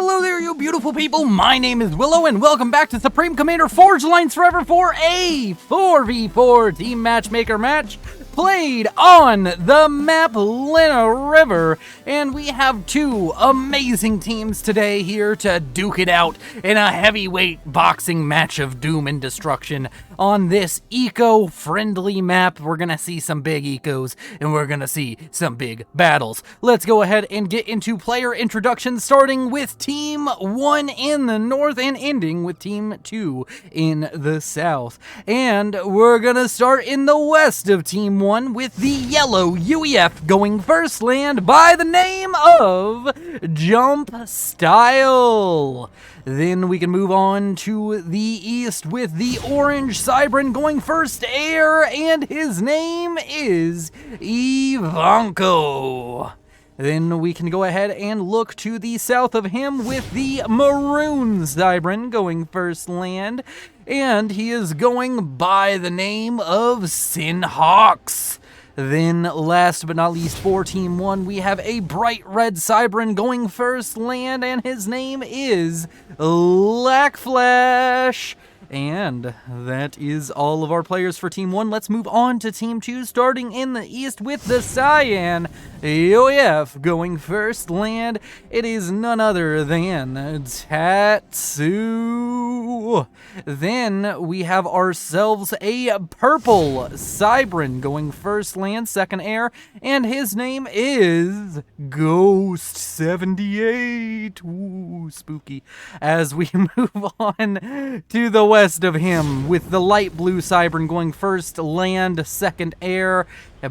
Hello there, you beautiful people. My name is Willow, and welcome back to Supreme Commander Forge Alliance Forever for a 4v4 team matchmaker match played on the map Lena River. And we have two amazing teams today here to duke it out in a heavyweight boxing match of doom and destruction on this eco-friendly map. We're gonna see some big ecos, and we're gonna see some big battles. Let's go ahead and get into player introductions, starting with Team 1 in the north and ending with Team 2 in the south. And we're gonna start in the west of Team 1 with the yellow UEF going first, land by the name of Jump Style. Then we can move on to the east with the orange Cybran going first air, and his name is Ivanko. Then we can go ahead and look to the south of him with the maroon Cybran going first land, and he is going by the name of Sinhawks. Then, last but not least, for Team 1, we have a bright red Cybran going first land, and his name is Lackflash. And that is all of our players for Team 1. Let's move on to Team 2, starting in the east with the Cyan UEF going first land. It is none other than Tatsu. Then we have ourselves a purple Cybran going first land, second air, and his name is Ghost78. Ooh, spooky. As we move on to the west of him with the light blue Cybran going first land, second air,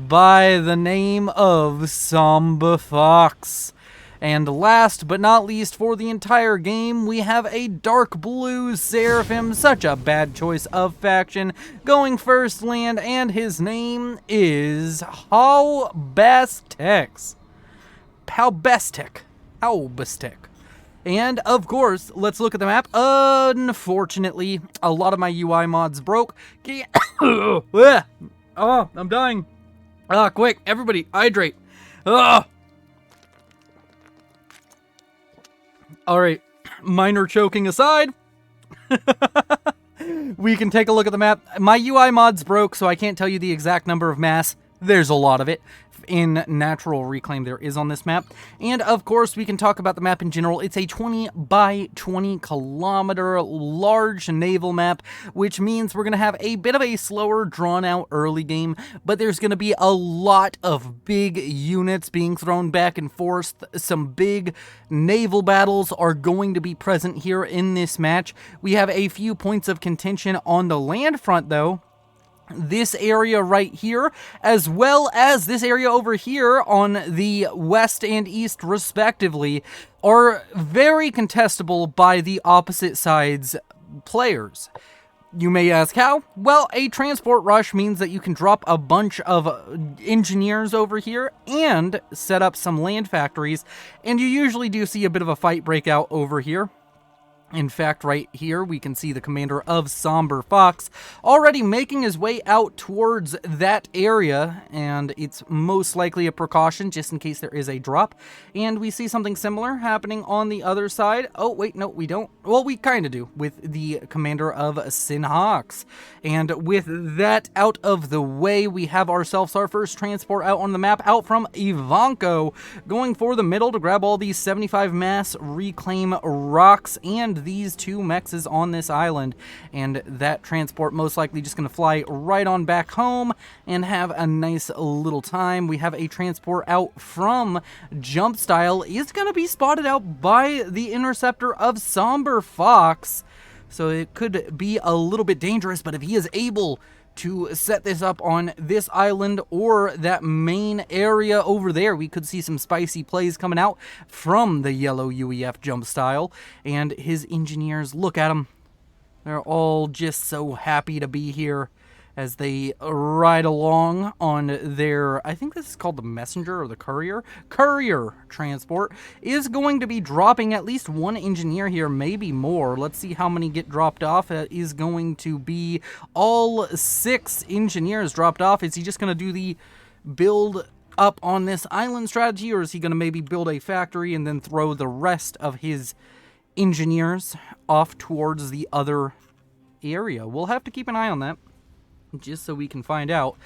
by the name of Samba Fox. And last but not least for the entire game, we have a dark blue Seraphim, such a bad choice of faction, going first land, and his name is Halbastek. And, of course, let's look at the map. Unfortunately, a lot of my UI mods broke. Oh, I'm dying. Quick, everybody, hydrate. Alright, minor choking aside, we can take a look at the map. My UI mods broke, so I can't tell you the exact number of mass. There's a lot of it. In natural reclaim there is on this map. And of course we can talk about the map in general. It's a 20 by 20 kilometer large naval map, which means we're going to have a bit of a slower drawn out early game, but there's going to be a lot of big units being thrown back and forth. Some big naval battles are going to be present here in this match. We have a few points of contention on the land front though. This area right here, as well as this area over here on the west and east respectively, are very contestable by the opposite side's players. You may ask how? Well, a transport rush means that you can drop a bunch of engineers over here and set up some land factories, and you usually do see a bit of a fight break out over here. In fact, right here, we can see the commander of Somber Fox already making his way out towards that area, and it's most likely a precaution just in case there is a drop. And we see something similar happening on the other side. Oh, wait, no, we don't. Well, we kind of do with the commander of Sinhawks. And with that out of the way, we have ourselves our first transport out on the map, out from Ivanko, going for the middle to grab all these 75 mass reclaim rocks and these two mechs on this island, and that transport most likely just going to fly right on back home and have a nice little time. We have a transport out from Jump Style, is going to be spotted out by the interceptor of Somber Fox, so it could be a little bit dangerous, but if he is able to set this up on this island or that main area over there, we could see some spicy plays coming out from the yellow UEF Jump Style. And his engineers, look at them. They're all just so happy to be here as they ride along on their, I think this is called the messenger or the courier transport, is going to be dropping at least one engineer here, maybe more. Let's see how many get dropped off. It is going to be all 6 engineers dropped off. Is he just going to do the build up on this island strategy, or is he going to maybe build a factory and then throw the rest of his engineers off towards the other area. We'll have to keep an eye on that, just so we can find out.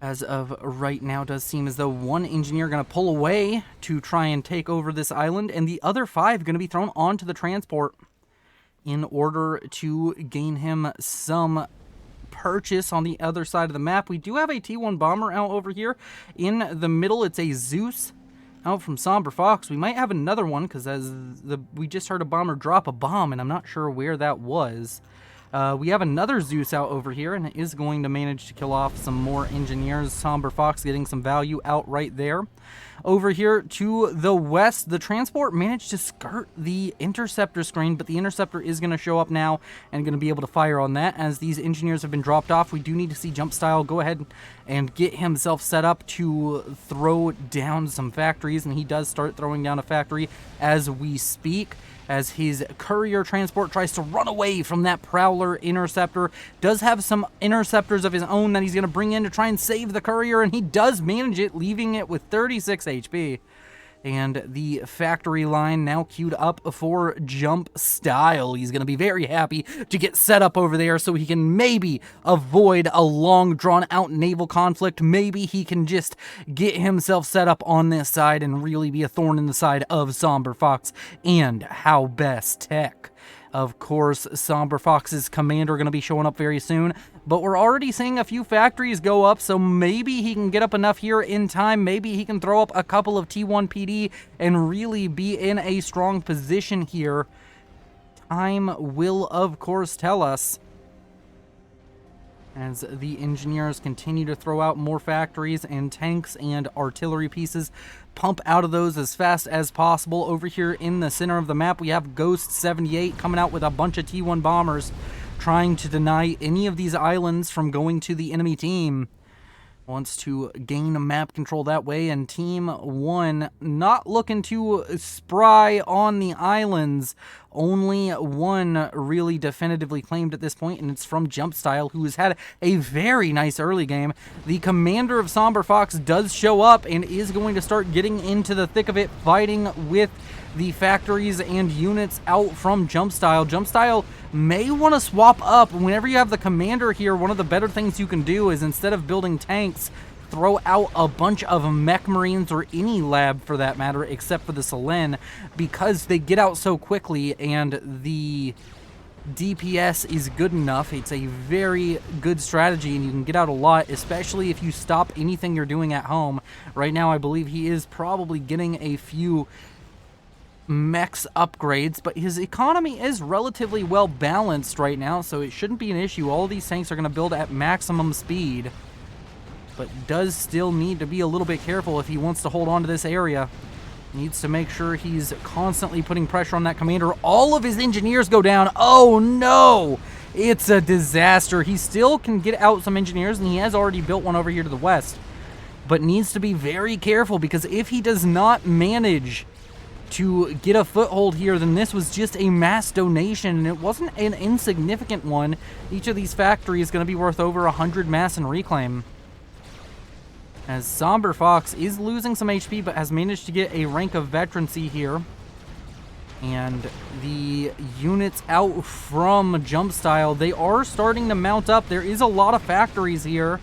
As of right now, it does seem as though one engineer going to pull away to try and take over this island, and the other 5 going to be thrown onto the transport in order to gain him some purchase on the other side of the map. We do have a T1 bomber out over here in the middle. It's a Zeus out from Somber Fox. We might have another one, because we just heard a bomber drop a bomb, and I'm not sure where that was. We have another Zeus out over here, and it is going to manage to kill off some more engineers. Somber Fox getting some value out right there. Over here to the west, the transport managed to skirt the interceptor screen, but the interceptor is going to show up now and going to be able to fire on that. As these engineers have been dropped off, we do need to see Jumpstyle go ahead and get himself set up to throw down some factories, and he does start throwing down a factory as we speak, as his courier transport tries to run away from that Prowler interceptor. Does have some interceptors of his own that he's going to bring in to try and save the courier, and he does manage it, leaving it with 36 HP. And the factory line now queued up for Jumpstyle. He's going to be very happy to get set up over there so he can maybe avoid a long, drawn-out naval conflict. Maybe he can just get himself set up on this side and really be a thorn in the side of Somber Fox and How Best Tech. Of course, Somber Fox's commander going to be showing up very soon, but we're already seeing a few factories go up, so maybe he can get up enough here in time. Maybe he can throw up a couple of T1 PD and really be in a strong position here. Time will, of course, tell us, as the engineers continue to throw out more factories and tanks and artillery pieces. Pump out of those as fast as possible. Over here in the center of the map, we have Ghost 78 coming out with a bunch of T1 bombers, trying to deny any of these islands from going to the enemy team. Wants to gain map control that way, and Team 1 not looking to spry on the islands. Only one really definitively claimed at this point, and it's from Jumpstyle, who has had a very nice early game. The commander of Somber Fox does show up and is going to start getting into the thick of it, fighting with the factories and units out from Jumpstyle. Jumpstyle may want to swap up. Whenever you have the commander here, one of the better things you can do is, instead of building tanks, throw out a bunch of mech marines, or any lab for that matter, except for the Selen, because they get out so quickly and the DPS is good enough. It's a very good strategy, and you can get out a lot, especially if you stop anything you're doing at home. Right now, I believe he is probably getting a few mechs upgrades, but his economy is relatively well balanced right now, so it shouldn't be an issue. All of these tanks are going to build at maximum speed, but does still need to be a little bit careful if he wants to hold on to this area. Needs to make sure he's constantly putting pressure on that commander. All of his engineers go down. Oh no! It's a disaster. He still can get out some engineers, and he has already built one over here to the west, but needs to be very careful, because if he does not manage to get a foothold here, then this was just a mass donation, and it wasn't an insignificant one. Each of these factories is going to be worth over 100 mass and reclaim. As Somber Fox is losing some HP, but has managed to get a rank of veterancy here. And the units out from Jumpstyle, they are starting to mount up. There is a lot of factories here.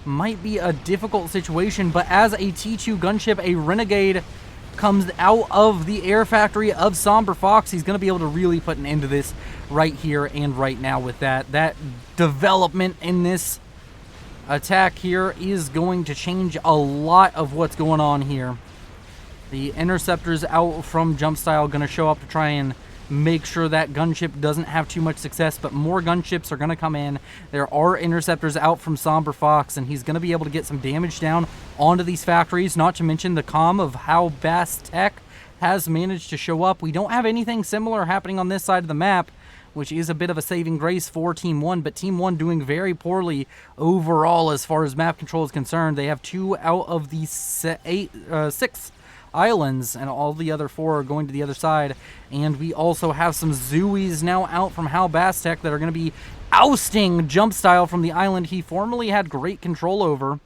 Might be a difficult situation, but as a T2 gunship, a Renegade comes out of the air factory of Somber Fox, he's going to be able to really put an end to this right here and right now with that. That development in this attack here is going to change a lot of what's going on here. The interceptors out from Jumpstyle going to show up to try and make sure that gunship doesn't have too much success, but more gunships are going to come in. There are interceptors out from Somber Fox, and he's going to be able to get some damage down onto these factories, not to mention the comm of How Best Tech has managed to show up. We don't have anything similar happening on this side of the map, which is a bit of a saving grace for Team 1, but Team 1 doing very poorly overall as far as map control is concerned. They have 2 out of the 6 islands, and all the other 4 are going to the other side. And we also have some Zooies now out from How Best Tech that are going to be ousting Jumpstyle from the island he formerly had great control over.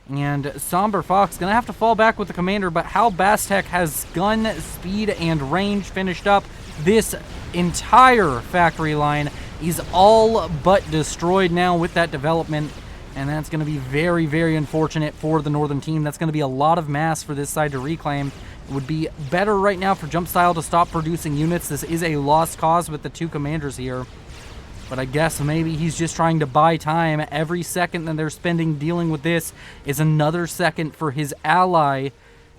And Somber Fox going to have to fall back with the commander, but Hal Bastek has gun speed and range finished up. This entire factory line is all but destroyed now with that development, and that's going to be very, very unfortunate for the northern team. That's going to be a lot of mass for this side to reclaim. It would be better right now for Jumpstyle to stop producing units. This is a lost cause with the two commanders here. But I guess maybe he's just trying to buy time. Every second that they're spending dealing with this is another second for his ally,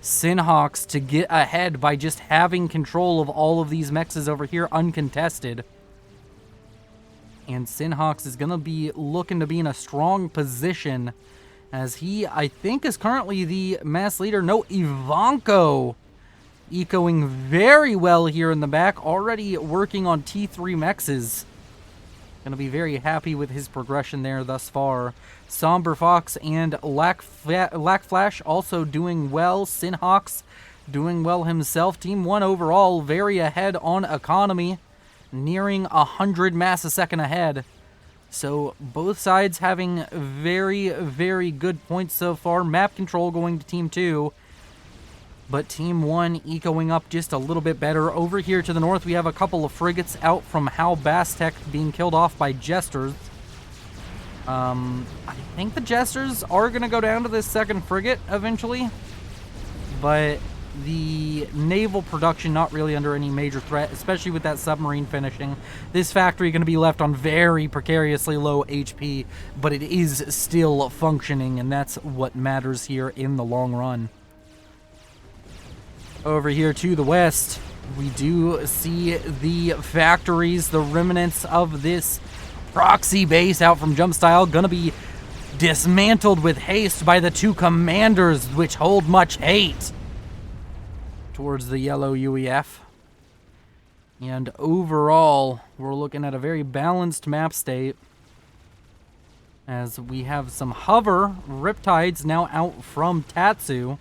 Sinhawks, to get ahead by just having control of all of these mexes over here uncontested. And Sinhawks is going to be looking to be in a strong position as he, I think, is currently the mass leader. No, Ivanko ecoing very well here in the back, already working on T3 mexes. Going to be very happy with his progression there thus far. Somber Fox and Lack Flash also doing well. Sinhawks doing well himself. Team 1 overall very ahead on economy, nearing 100 mass a second ahead. So both sides having very, very good points so far. Map control going to Team 2. But Team 1 ecoing up just a little bit better. Over here to the north, we have a couple of frigates out from Hal Bastek being killed off by Jesters. I think the Jesters are going to go down to this second frigate eventually. But the naval production not really under any major threat, especially with that submarine finishing. This factory going to be left on very precariously low HP, but it is still functioning, and that's what matters here in the long run. Over here to the west, we do see the factories, the remnants of this proxy base out from Jumpstyle, gonna be dismantled with haste by the two commanders, which hold much hate towards the yellow UEF. And overall, we're looking at a very balanced map state as we have some hover Riptides now out from Tatsu,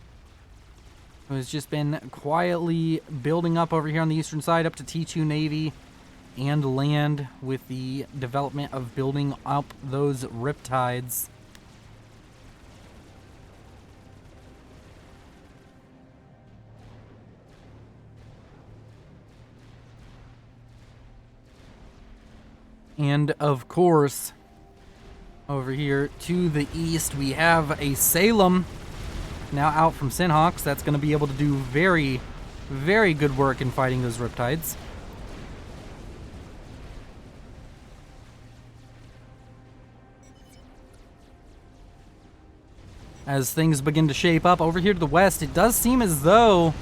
who has just been quietly building up over here on the eastern side up to T2 Navy and land with the development of building up those Riptides. And of course, over here to the east, we have a Salem now out from Sinhawks. That's going to be able to do very, very good work in fighting those Riptides. As things begin to shape up over here to the west, it does seem as though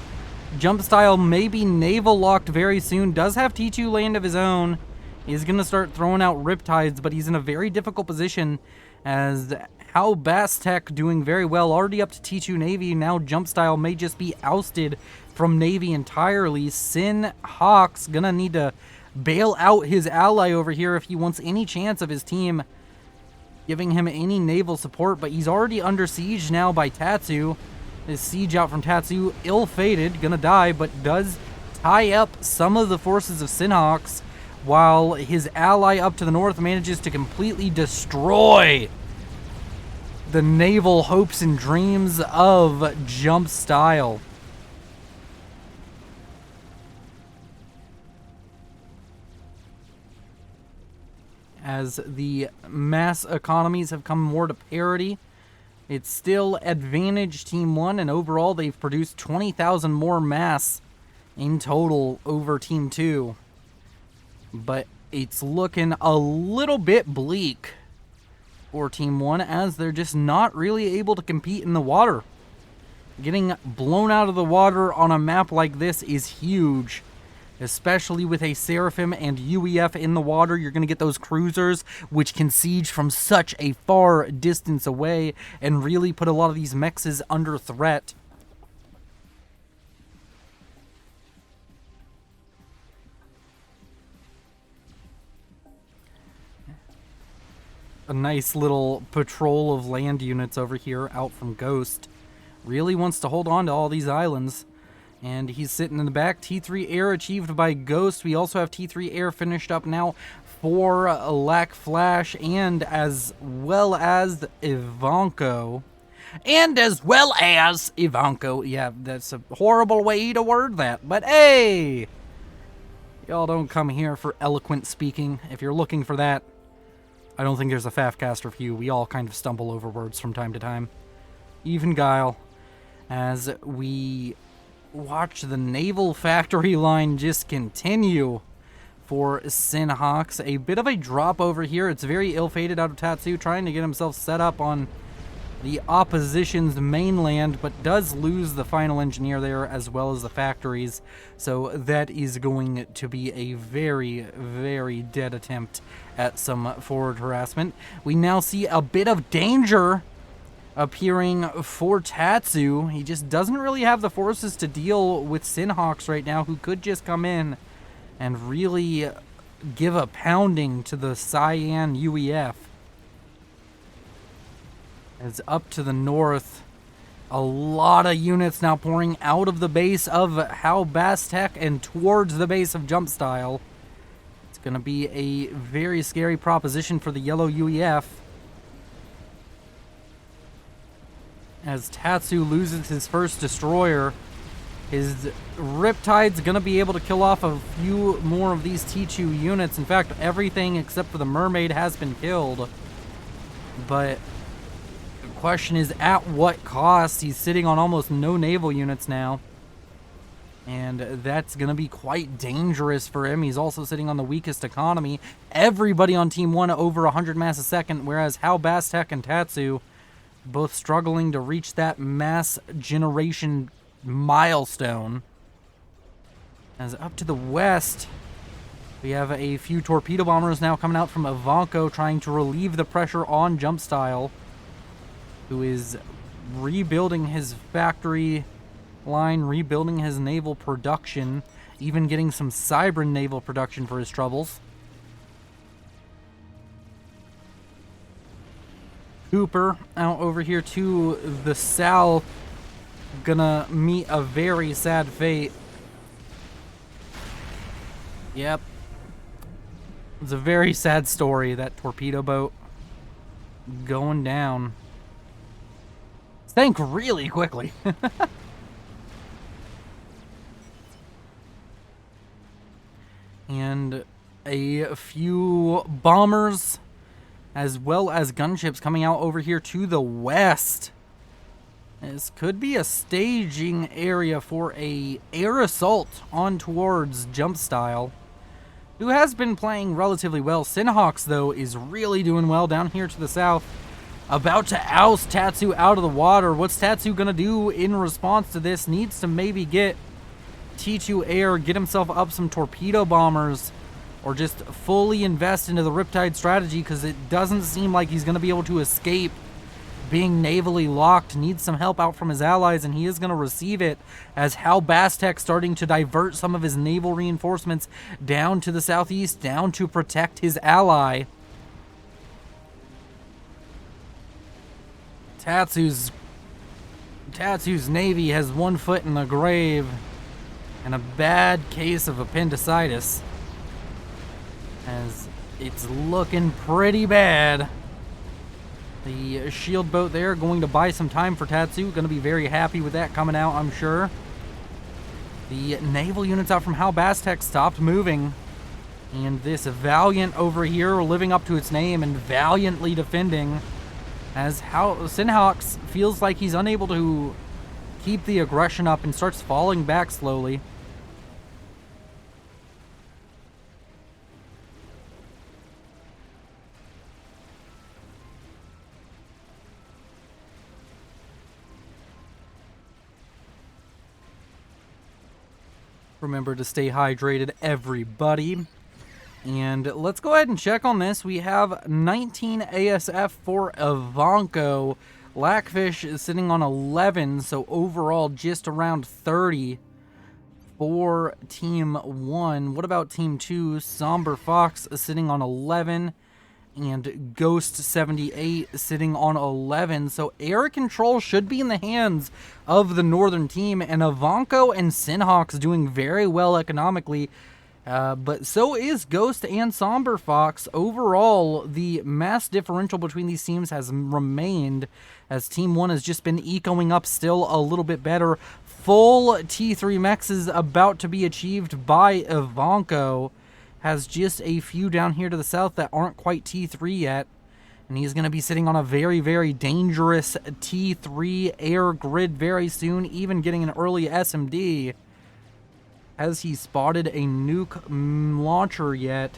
Jumpstyle may be naval locked very soon. Does have T2 land of his own. He's going to start throwing out Riptides, but he's in a very difficult position as Hal Bastek doing very well, already up to T2 Navy. Now Jumpstyle may just be ousted from Navy entirely. Sinhawks gonna need to bail out his ally over here if he wants any chance of his team giving him any naval support, but he's already under siege now by Tatsu. His siege out from Tatsu, ill-fated, gonna die, but does tie up some of the forces of Sinhawks, while his ally up to the north manages to completely destroy the naval hopes and dreams of Jumpstyle. As the mass economies have come more to parity, it's still advantage Team 1, and overall they've produced 20,000 more mass in total over Team 2. But it's looking a little bit bleak for Team 1 as they're just not really able to compete in the water. Getting blown out of the water on a map like this is huge, especially with a Seraphim and UEF in the water. You're going to get those cruisers which can siege from such a far distance away and really put a lot of these mexes under threat. A nice little patrol of land units over here out from Ghost. Really wants to hold on to all these islands. And he's sitting in the back. T3 air achieved by Ghost. We also have T3 air finished up now for Lack Flash and as well as Ivanko. And as well as Ivanko. Yeah, that's a horrible way to word that. But hey, y'all don't come here for eloquent speaking. If you're looking for that, I don't think there's a FAF caster for you. We all kind of stumble over words from time to time. Even Guile. As we watch the naval factory line just continue for Sinhawks. A bit of a drop over here. It's very ill-fated out of Tatsu, trying to get himself set up on the opposition's mainland, but does lose the final engineer there as well as the factories. So that is going to be a very, very dead attempt at some forward harassment. We now see a bit of danger appearing for Tatsu. He just doesn't really have the forces to deal with Sinhawks right now, who could just come in and really give a pounding to the Cyan UEF. As up to the north, a lot of units now pouring out of the base of Hal Bastek and towards the base of Jump Style. It's going to be a very scary proposition for the yellow UEF, as Tatsu loses his first destroyer. His Riptide's going to be able to kill off a few more of these T2 units. In fact, everything except for the Mermaid has been killed. But the question is, at what cost? He's sitting on almost no naval units now, and that's going to be quite dangerous for him. He's also sitting on the weakest economy. Everybody on Team 1 over 100 mass a second, whereas Hal Bastek and Tatsu both struggling to reach that mass generation milestone. As up to the west, we have a few torpedo bombers now coming out from Ivanko, trying to relieve the pressure on Jump Style, who is rebuilding his factory line, rebuilding his naval production, even getting some Cybran naval production for his troubles. Cooper out over here to the south, gonna meet a very sad fate. Yep. It's a very sad story, that torpedo boat going down. Sank really quickly. And a few bombers as well as gunships coming out over here to the west. This could be a staging area for a air assault on towards Jump Style, who has been playing relatively well. Sinhawks, though, is really doing well down here to the south. About to oust Tatsu out of the water. What's Tatsu going to do in response to this? Needs to maybe get T2 air, get himself up some torpedo bombers, or just fully invest into the Riptide strategy, because it doesn't seem like he's going to be able to escape being navally locked. Needs some help out from his allies, and he is going to receive it, as Hal Bastek starting to divert some of his naval reinforcements down to the southeast, down to protect his ally. Tatsu's navy has one foot in the grave and a bad case of appendicitis, as it's looking pretty bad. The shield boat there going to buy some time for Tatsu. Going to be very happy with that coming out, I'm sure. The naval units out from Hal Bastek stopped moving, and this Valiant over here living up to its name and valiantly defending, as Sinhawks feels like he's unable to keep the aggression up and starts falling back slowly. Remember to stay hydrated, everybody. And let's go ahead and check on this. We have 19 ASF for Ivanko. Lackfish is sitting on 11, so overall just around 30 for Team 1. What about Team 2? Somber Fox is sitting on 11, and Ghost 78 sitting on 11. So air control should be in the hands of the northern team, and Ivanko and Sinhawks doing very well economically. But so is Ghost and Somber Fox. Overall, the mass differential between these teams has remained, as Team 1 has just been ecoing up still a little bit better. Full T3 mechs is about to be achieved by Ivanko. Has just a few down here to the south that aren't quite T3 yet. And he's going to be sitting on a very, very dangerous T3 air grid very soon, even getting an early SMD. Has he spotted a nuke launcher yet?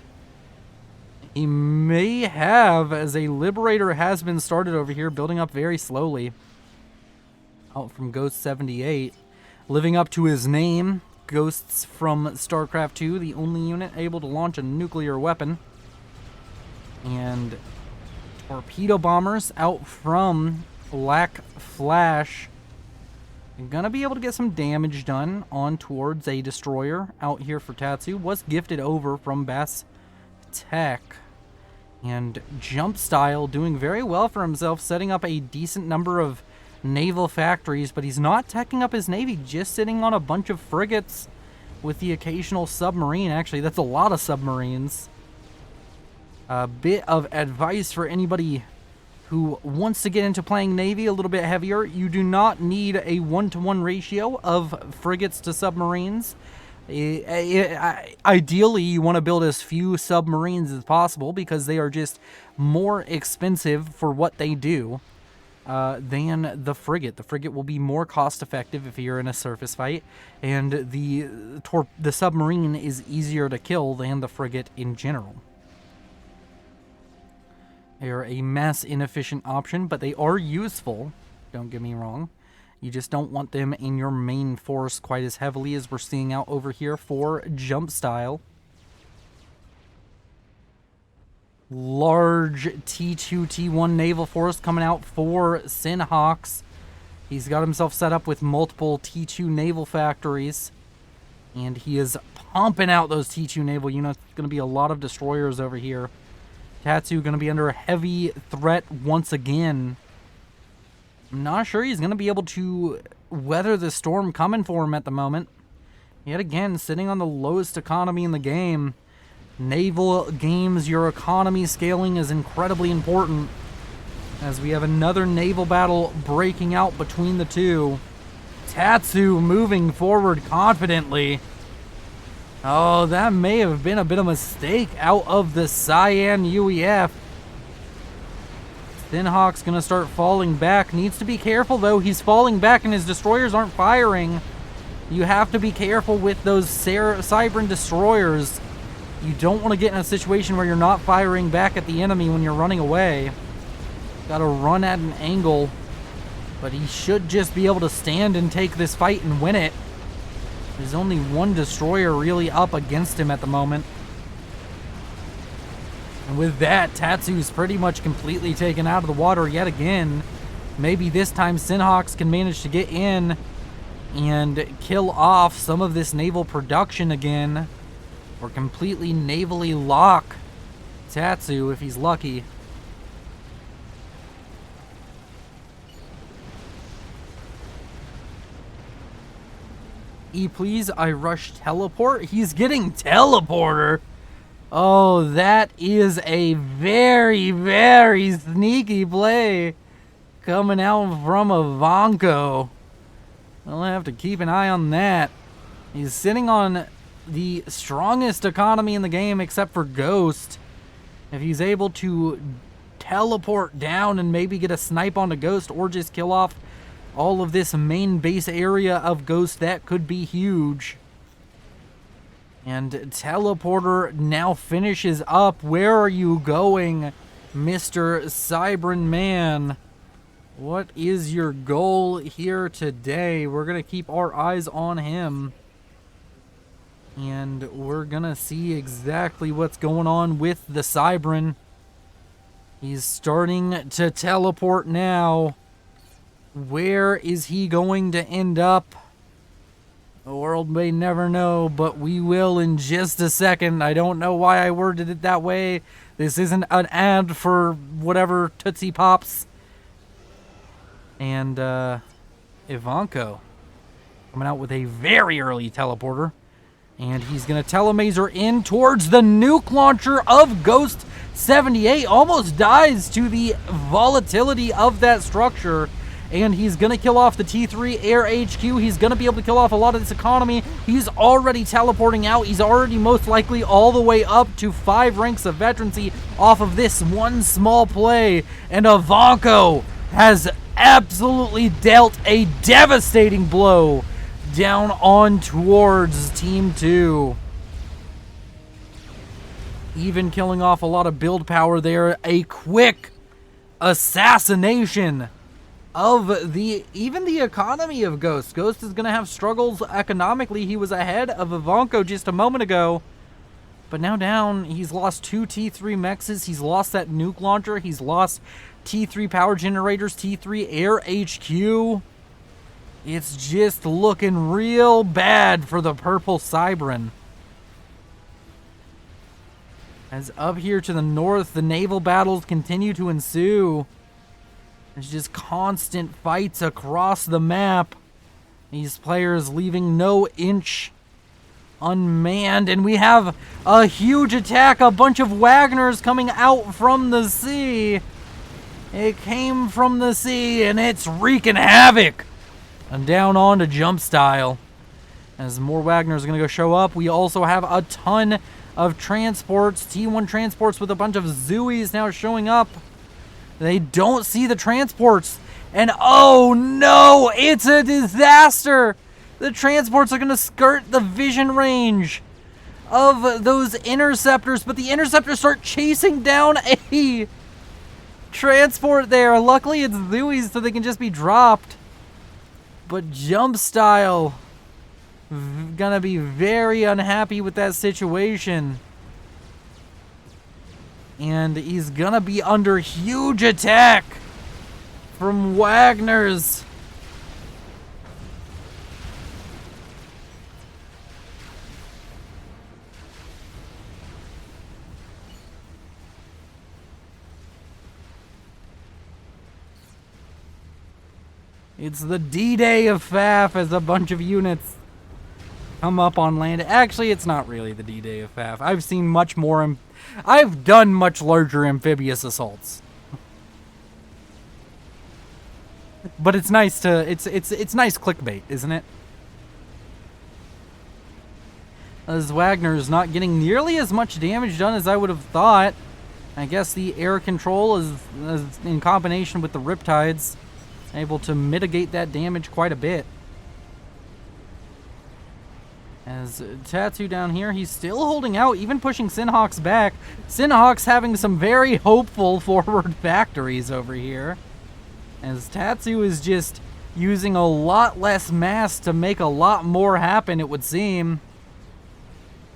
He may have, as a Liberator has been started over here, building up very slowly. Out from Ghost 78. Living up to his name, Ghosts from StarCraft 2, the only unit able to launch a nuclear weapon. And torpedo bombers out from Black Flash. You're gonna be able to get some damage done on towards a destroyer out here for Tatsu. Was gifted over from Bass Tech. And Jump Style doing very well for himself, setting up a decent number of naval factories, but he's not teching up his navy, just sitting on a bunch of frigates with the occasional submarine. Actually, that's a lot of submarines. A bit of advice for anybody who wants to get into playing Navy a little bit heavier: you do not need a 1-to-1 ratio of frigates to submarines. Ideally, you want to build as few submarines as possible because they are just more expensive for what they do than the frigate. The frigate will be more cost effective if you're in a surface fight, and the submarine is easier to kill than the frigate in general. They are a mass inefficient option, but they are useful, don't get me wrong. You just don't want them in your main force quite as heavily as we're seeing out over here for Jump Style. Large T2, T1 naval force coming out for Sinhawks. He's got himself set up with multiple T2 naval factories, and he is pumping out those T2 naval units. Going to be a lot of destroyers over here. Tatsu going to be under a heavy threat once again. I'm not sure he's going to be able to weather the storm coming for him at the moment. Yet again, sitting on the lowest economy in the game. Naval games, your economy scaling is incredibly important, as we have another naval battle breaking out between the two. Tatsu moving forward confidently. Oh, that may have been a bit of a mistake out of the Cyan UEF. Thinhawk's going to start falling back. Needs to be careful, though. He's falling back and his destroyers aren't firing. You have to be careful with those Cybran destroyers. You don't want to get in a situation where you're not firing back at the enemy when you're running away. Got to run at an angle. But he should just be able to stand and take this fight and win it. There's only one destroyer really up against him at the moment. And with that, Tatsu's pretty much completely taken out of the water yet again. Maybe this time Sinhawks can manage to get in and kill off some of this naval production again. Or completely navally lock Tatsu if he's lucky. Please, I rush teleport. He's getting teleporter. Oh, that is a very, very sneaky play coming out from Ivanko. I'll have to keep an eye on that. He's sitting on the strongest economy in the game except for Ghost. If he's able to teleport down and maybe get a snipe onto Ghost or just kill off all of this main base area of Ghost, that could be huge. And teleporter now finishes up. Where are you going, Mr. Cybran Man? What is your goal here today? We're going to keep our eyes on him. And we're going to see exactly what's going on with the Cybran. He's starting to teleport now. Where is he going to end up? The world may never know, but we will in just a second. I don't know why I worded it that way. This isn't an ad for whatever Tootsie Pops. And Ivanko coming out with a very early teleporter. And he's going to telemaser in towards the nuke launcher of Ghost 78. Almost dies to the volatility of that structure. And he's going to kill off the T3 Air HQ. He's going to be able to kill off a lot of this economy. He's already teleporting out. He's already most likely all the way up to 5 ranks of veterancy off of this one small play. And Ivanko has absolutely dealt a devastating blow down on towards Team 2. Even killing off a lot of build power there. A quick assassination of even the economy of Ghost. Ghost is going to have struggles economically. He was ahead of Ivanko just a moment ago. But now down, he's lost 2 T3 mexes. He's lost that nuke launcher. He's lost T3 power generators, T3 Air HQ. It's just looking real bad for the Purple Cybran. As up here to the north, the naval battles continue to ensue. There's just constant fights across the map. These players leaving no inch unmanned. And we have a huge attack. A bunch of Wagners coming out from the sea. It came from the sea and it's wreaking havoc. And down on to Jump Style. As more Wagners are going to go show up. We also have a ton of transports. T1 transports with a bunch of Zooies now showing up. They don't see the transports. And oh no, it's a disaster. The transports are going to skirt the vision range of those interceptors. But the interceptors start chasing down a transport there. Luckily it's Zooies so they can just be dropped. But Jump Style gonna be very unhappy with that situation. And he's gonna be under huge attack from Wagners. It's the D-Day of FAF as a bunch of units come up on land. Actually, it's not really the D-Day of FAF. I've seen much more. I've done much larger amphibious assaults. But it's nice to it's nice clickbait, isn't it? As Wagner's not getting nearly as much damage done as I would have thought. I guess the air control is in combination with the Riptides able to mitigate that damage quite a bit. As Tattoo down here, he's still holding out, even pushing Sinhawks back. Sinhawks having some very hopeful forward factories over here. As Tattoo is just using a lot less mass to make a lot more happen, it would seem.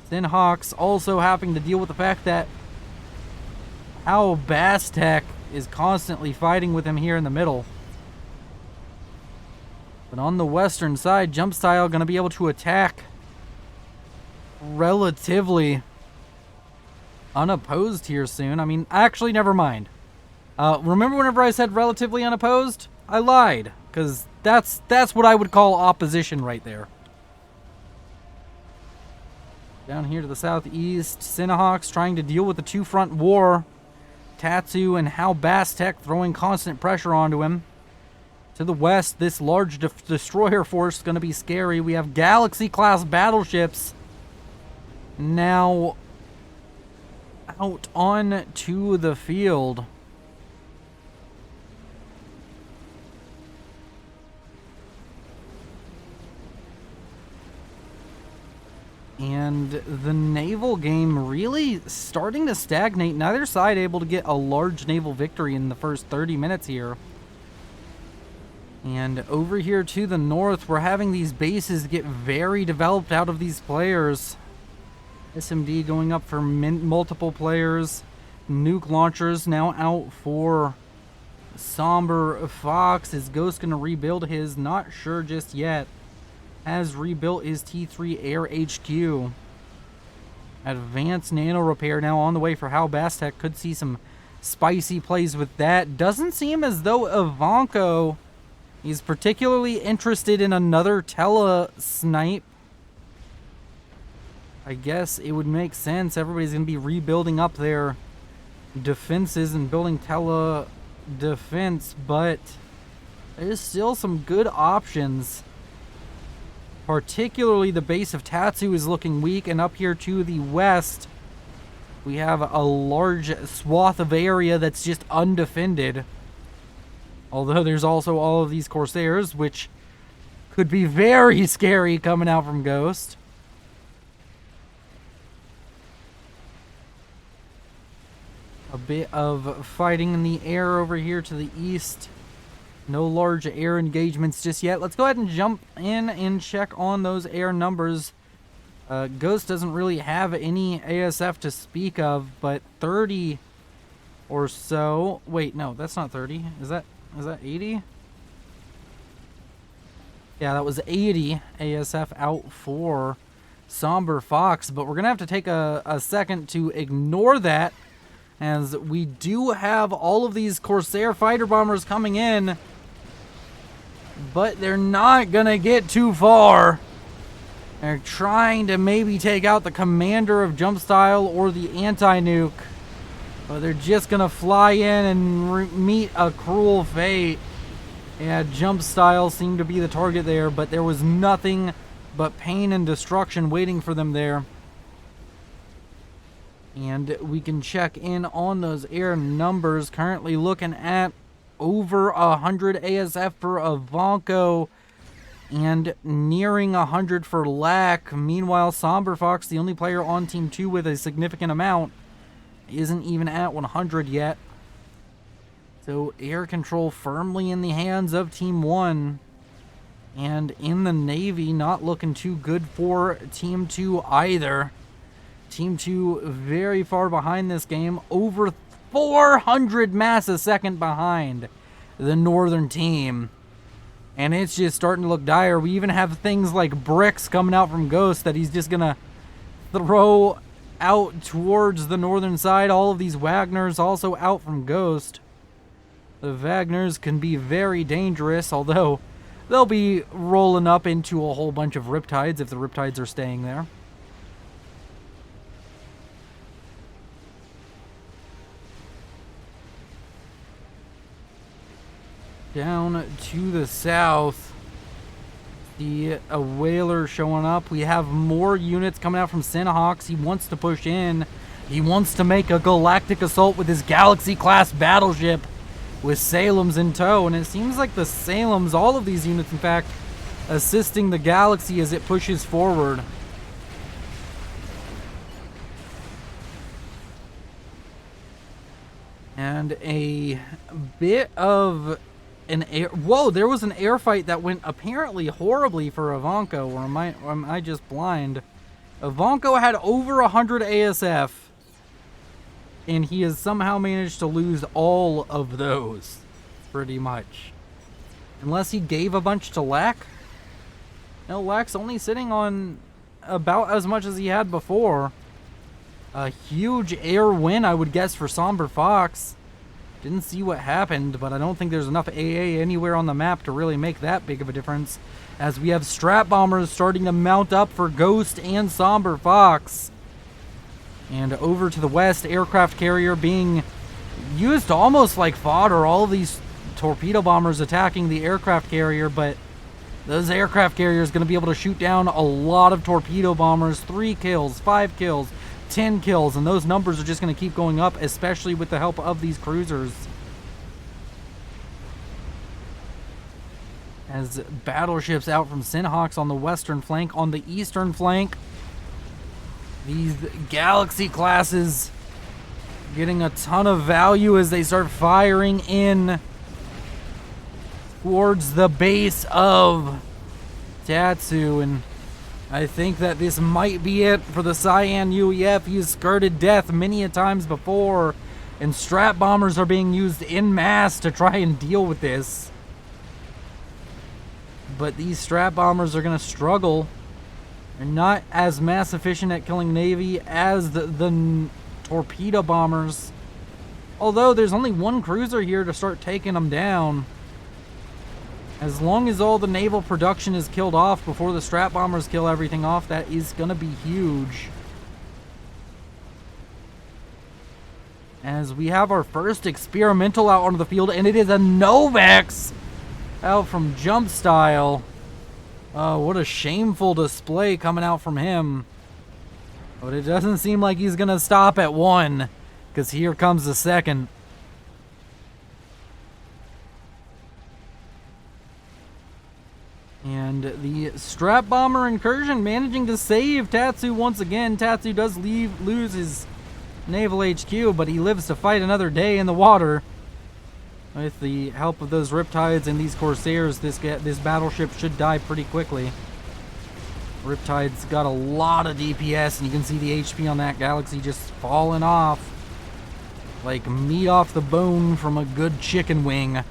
Sinhawks also having to deal with the fact that how Bastek is constantly fighting with him here in the middle. But on the western side, Jump Style going to be able to attack relatively unopposed here soon. I mean, actually, never mind. Remember whenever I said relatively unopposed? I lied, because that's what I would call opposition right there. Down here to the southeast, Sinahawks trying to deal with the two-front war. Tatsu and Hal Bastek throwing constant pressure onto him. To the west, this large destroyer force is going to be scary. We have Galaxy-class battleships now out on to the field. And the naval game really starting to stagnate. Neither side able to get a large naval victory in the first 30 minutes here. And over here to the north, we're having these bases get very developed out of these players. SMD going up for multiple players. Nuke launchers now out for Somber Fox. Is Ghost going to rebuild his? Not sure just yet. Has rebuilt his T3 Air HQ. Advanced Nano Repair now on the way for Hal Bastek. Could see some spicy plays with that. Doesn't seem as though Ivanko is particularly interested in another tele-snipe. I guess it would make sense. Everybody's going to be rebuilding up their defenses and building tele-defense, but there's still some good options. Particularly the base of Tatsu is looking weak, and up here to the west, we have a large swath of area that's just undefended. Although there's also all of these Corsairs, which could be very scary coming out from Ghost. A bit of fighting in the air over here to the east. No large air engagements just yet. Let's go ahead and jump in and check on those air numbers. Ghost doesn't really have any ASF to speak of, but 30 or so. Wait, no, that's not 30. Is that 80? Yeah, that was 80 ASF out for Somber Fox, but we're going to have to take a second to ignore that, as we do have all of these Corsair fighter bombers coming in, but they're not going to get too far. They're trying to maybe take out the commander of Jump Style or the anti-nuke, but they're just going to fly in and meet a cruel fate. Yeah, Jump Style seemed to be the target there, but there was nothing but pain and destruction waiting for them there. And we can check in on those air numbers. Currently looking at over 100 ASF for Ivanko and nearing 100 for Lack. Meanwhile, Somber Fox, the only player on Team 2 with a significant amount, isn't even at 100 yet. So air control firmly in the hands of Team 1. And in the Navy, not looking too good for Team 2 either. Team 2 very far behind this game. Over 400 mass a second behind the Northern team. And it's just starting to look dire. We even have things like bricks coming out from Ghost that he's just going to throw out towards the northern side. All of these Wagners also out from Ghost. The Wagners can be very dangerous, although they'll be rolling up into a whole bunch of Riptides if the Riptides are staying there. Down to the south, the Whaler showing up. We have more units coming out from Synahawks. He wants to push in. He wants to make a galactic assault with his Galaxy-class battleship with Salem's in tow. And it seems like the Salem's, all of these units, in fact, assisting the Galaxy as it pushes forward. And a bit of an air... Whoa, there was an air fight that went apparently horribly for Ivanko, or am I just blind? Ivanko had over 100 ASF, and he has somehow managed to lose all of those, pretty much. Unless he gave a bunch to Lack. No, Lack's only sitting on about as much as he had before. A huge air win, I would guess, for Somber Fox. Didn't see what happened, but I don't think there's enough AA anywhere on the map to really make that big of a difference, as we have Strat Bombers starting to mount up for Ghost and Somber Fox. And over to the west, aircraft carrier being used almost like fodder. All of these torpedo bombers attacking the aircraft carrier, but those aircraft carriers going to be able to shoot down a lot of torpedo bombers. 3 kills, 5 kills, 10 kills, and those numbers are just going to keep going up, especially with the help of these cruisers. As battleships out from Synahawks on the western flank. On the eastern flank, these Galaxy classes getting a ton of value as they start firing in towards the base of Tatsu, and I think that this might be it for the Cyan UEF. He's skirted death many a times before, and Strat Bombers are being used en masse to try and deal with this. But these Strat Bombers are going to struggle. They're not as mass efficient at killing Navy as the torpedo bombers. Although there's only one cruiser here to start taking them down. As long as all the naval production is killed off before the Strat Bombers kill everything off, that is going to be huge. As we have our first experimental out onto the field, and it is a Novax out from Jump Style. Oh, what a shameful display coming out from him. But it doesn't seem like he's going to stop at one, because here comes the second. And the Strap Bomber Incursion managing to save Tatsu once again. Tatsu does lose his Naval HQ, but he lives to fight another day in the water. With the help of those Riptides and these Corsairs, this battleship should die pretty quickly. Riptide's got a lot of DPS, and you can see the HP on that Galaxy just falling off. Like meat off the bone from a good chicken wing.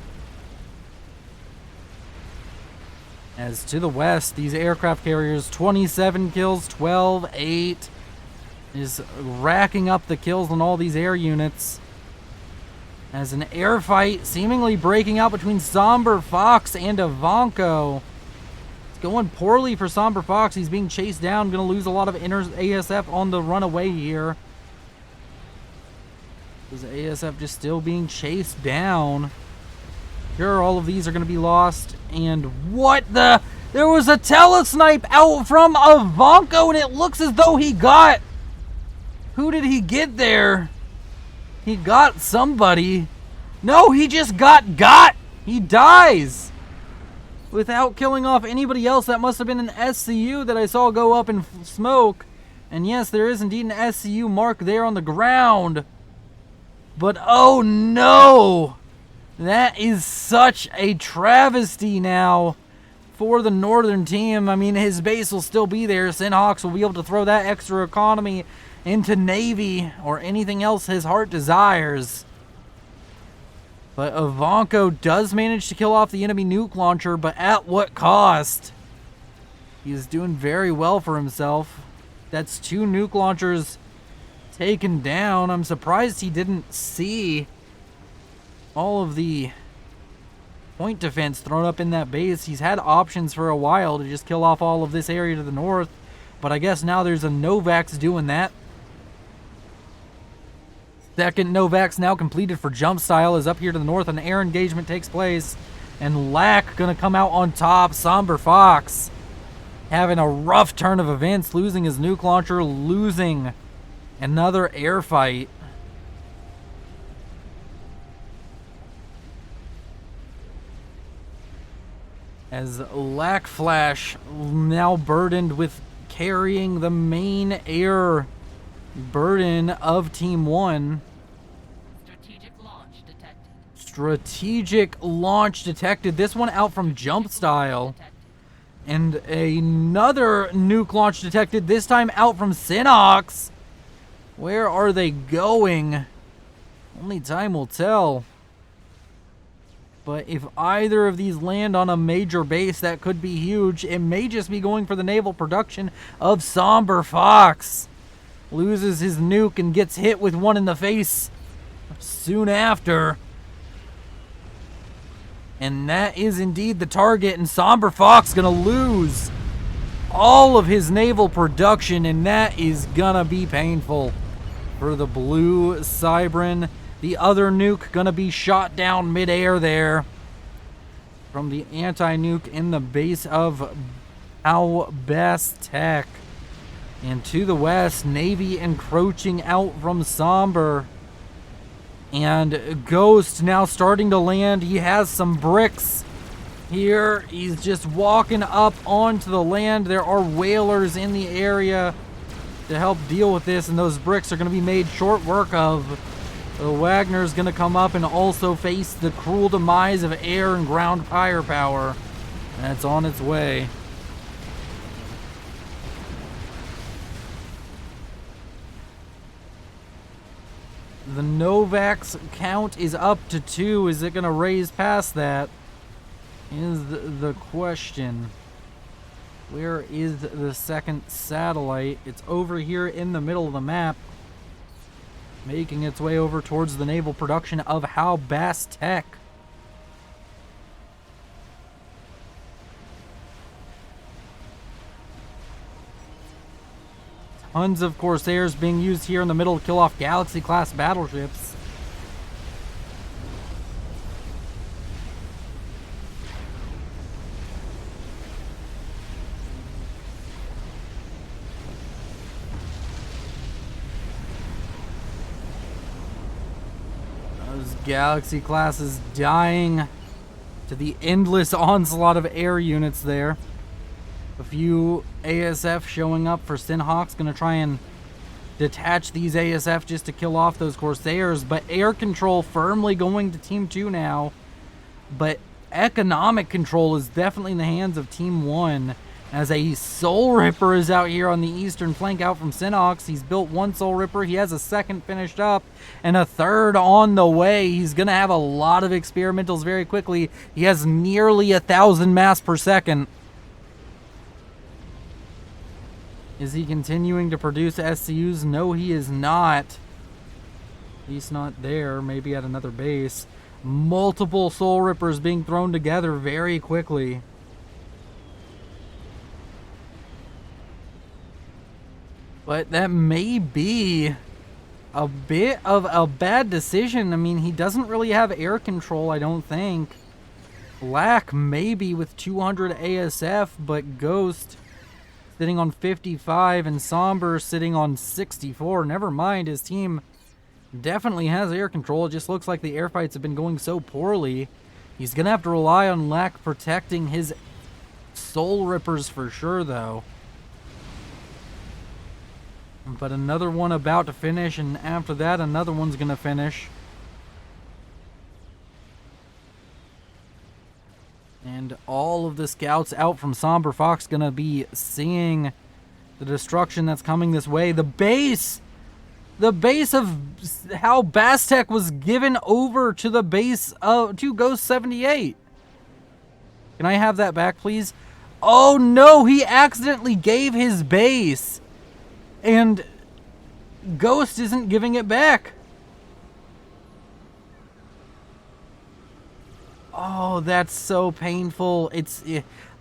As to the west, these aircraft carriers, 27 kills, 12, 8. Is racking up the kills on all these air units. As an air fight seemingly breaking out between Somber Fox and Ivanko. It's going poorly for Somber Fox. He's being chased down. Going to lose a lot of inner ASF on the runaway here. Is ASF just still being chased down? Sure, all of these are going to be lost. And what the? There was a telesnipe out from Ivanko, and it looks as though he got... Who did he get there? He got somebody. No, he just got. He dies. Without killing off anybody else. That must have been an SCU that I saw go up in smoke. And yes, there is indeed an SCU mark there on the ground. But oh no. That is such a travesty now for the Northern team. I mean, his base will still be there. Sinhawks will be able to throw that extra economy into Navy or anything else his heart desires. But Ivanko does manage to kill off the enemy nuke launcher, but at what cost? He's doing very well for himself. That's 2 nuke launchers taken down. I'm surprised he didn't see all of the point defense thrown up in that base. He's had options for a while to just kill off all of this area to the north, but I guess now there's a Novax doing that. Second Novax now completed for Jump Style is up here to the north. An air engagement takes place, and Lack gonna come out on top. Somber Fox having a rough turn of events, losing his nuke launcher, losing another air fight. As Lack Flash now burdened with carrying the main air burden of Team 1. Strategic launch detected. This one out from Jump Style. And another nuke launch detected, this time out from Sinhawks. Where are they going? Only time will tell. But if either of these land on a major base, that could be huge. It may just be going for the naval production of Somber Fox. Loses his nuke and gets hit with one in the face soon after. And that is indeed the target, and Somber Fox gonna lose all of his naval production, and that is gonna be painful for the blue Cybran. The other nuke gonna be shot down midair there from the anti-nuke in the base of Albastek. And to the west, Navy encroaching out from Somber. And Ghost now starting to land. He has some bricks here. He's just walking up onto the land. There are whalers in the area to help deal with this, and those bricks are going to be made short work of. The Wagner's going to come up and also face the cruel demise of air and ground firepower. That's on its way. The Novax count is up to 2. Is it going to raise past that? Is the question. Where is the second satellite? It's over here in the middle of the map, making its way over towards the naval production of Albastek. Tons of Corsairs being used here in the middle to kill off Galaxy-class battleships. Galaxy class is dying to the endless onslaught of air units there. A few ASF showing up for Sinhawks, gonna try and detach these ASF just to kill off those Corsairs, but air control firmly going to Team 2 now. But economic control is definitely in the hands of Team 1, as a Soul Ripper is out here on the eastern flank out from Sinhawks. He's built one Soul Ripper, he has a second finished up, and a third on the way. He's gonna have a lot of experimentals very quickly. He has nearly 1,000 mass per second. Is he continuing to produce SCUs? No, he is not. At least not there. Maybe at another base. Multiple Soul Rippers being thrown together very quickly. But that may be a bit of a bad decision. I mean, he doesn't really have air control, I don't think. Black maybe with 200 ASF, but Ghost sitting on 55 and Somber sitting on 64. Never mind, his team definitely has air control. It just looks like the air fights have been going so poorly. He's going to have to rely on Lack protecting his Soul Rippers for sure, though. But another one about to finish, and after that, another one's going to finish. And all of the scouts out from Somber Fox gonna be seeing the destruction that's coming this way. The base of how Bastek was given over to the base of to Ghost 78. Can I have that back, please? Oh no, he accidentally gave his base, and Ghost isn't giving it back. Oh, that's so painful.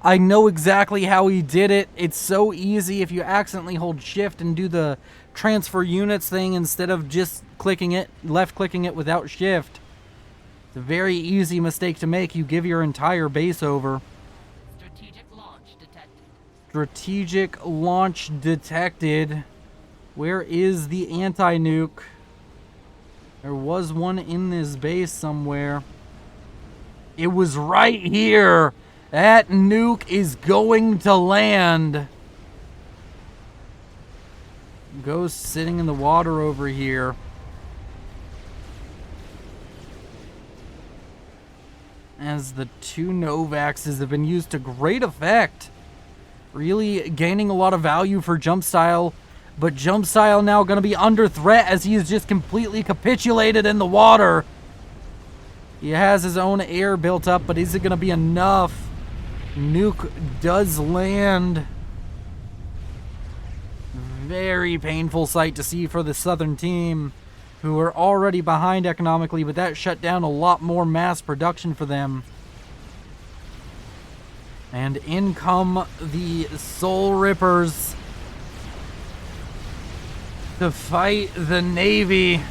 I know exactly how he did it. It's so easy if you accidentally hold shift and do the transfer units thing instead of just clicking it, left clicking it without shift. It's a very easy mistake to make. You give your entire base over. Strategic launch detected. Strategic launch detected. Where is the anti-nuke? There was one in this base somewhere. It was right here. That nuke is going to land. Ghost sitting in the water over here. As the two Novaxes have been used to great effect. Really gaining a lot of value for Jump Style. But Jump Style now going to be under threat as he is just completely capitulated in the water. He has his own air built up, but is it going to be enough? Nuke does land. Very painful sight to see for the Southern team, who are already behind economically, but that shut down a lot more mass production for them. And in come the Soul Rippers to fight the Navy.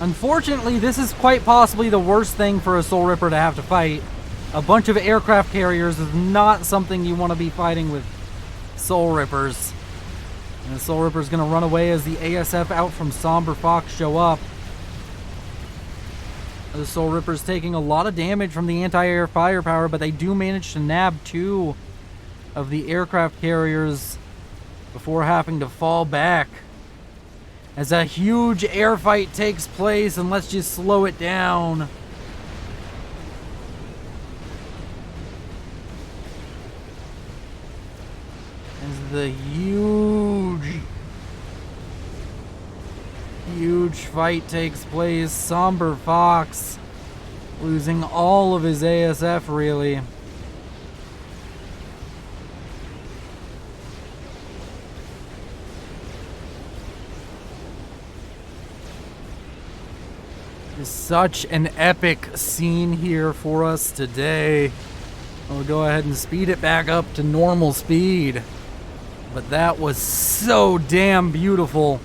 Unfortunately, this is quite possibly the worst thing for a Soul Ripper to have to fight. A bunch of aircraft carriers is not something you want to be fighting with Soul Rippers. And the Soul Ripper is going to run away as the ASF out from Somber Fox show up. The Soul Ripper is taking a lot of damage from the anti-air firepower, but they do manage to nab two of the aircraft carriers before having to fall back. As a huge air fight takes place, and let's just slow it down. As the huge fight takes place, Somber Fox losing all of his ASF, really. Such an epic scene here for us today. I'll go ahead and speed it back up to normal speed. But that was so damn beautiful.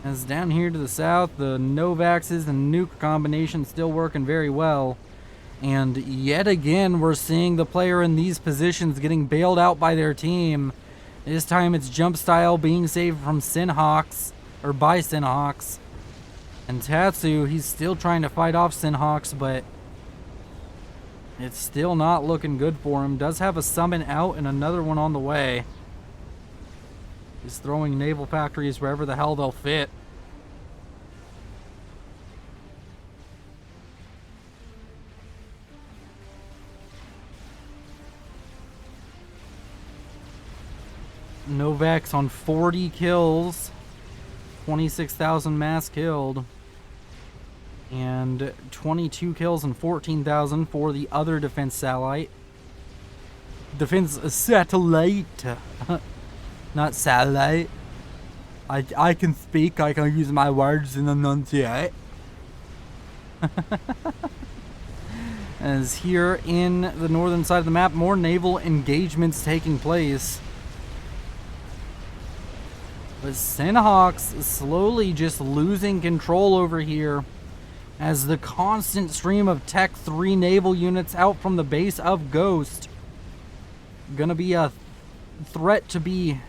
As down here to the south, the Novaxes and nuke combination still working very well. And yet again, we're seeing the player in these positions getting bailed out by their team. This time it's Jump Style being saved from Sinhawks. or by Sinhawks. And Tatsu, he's still trying to fight off Sinhawks, but it's still not looking good for him. Does have a summon out and another one on the way. He's throwing naval factories wherever the hell they'll fit. Novak's on 40 kills. 26,000 mass killed. And 22 kills and 14,000 for the other defense satellite. Defense satellite. Not satellite. I can speak. I can use my words and enunciate. As here in the northern side of the map, more naval engagements taking place. But Sinhawks slowly just losing control over here as the constant stream of Tech 3 naval units out from the base of Ghost gonna be a threat to be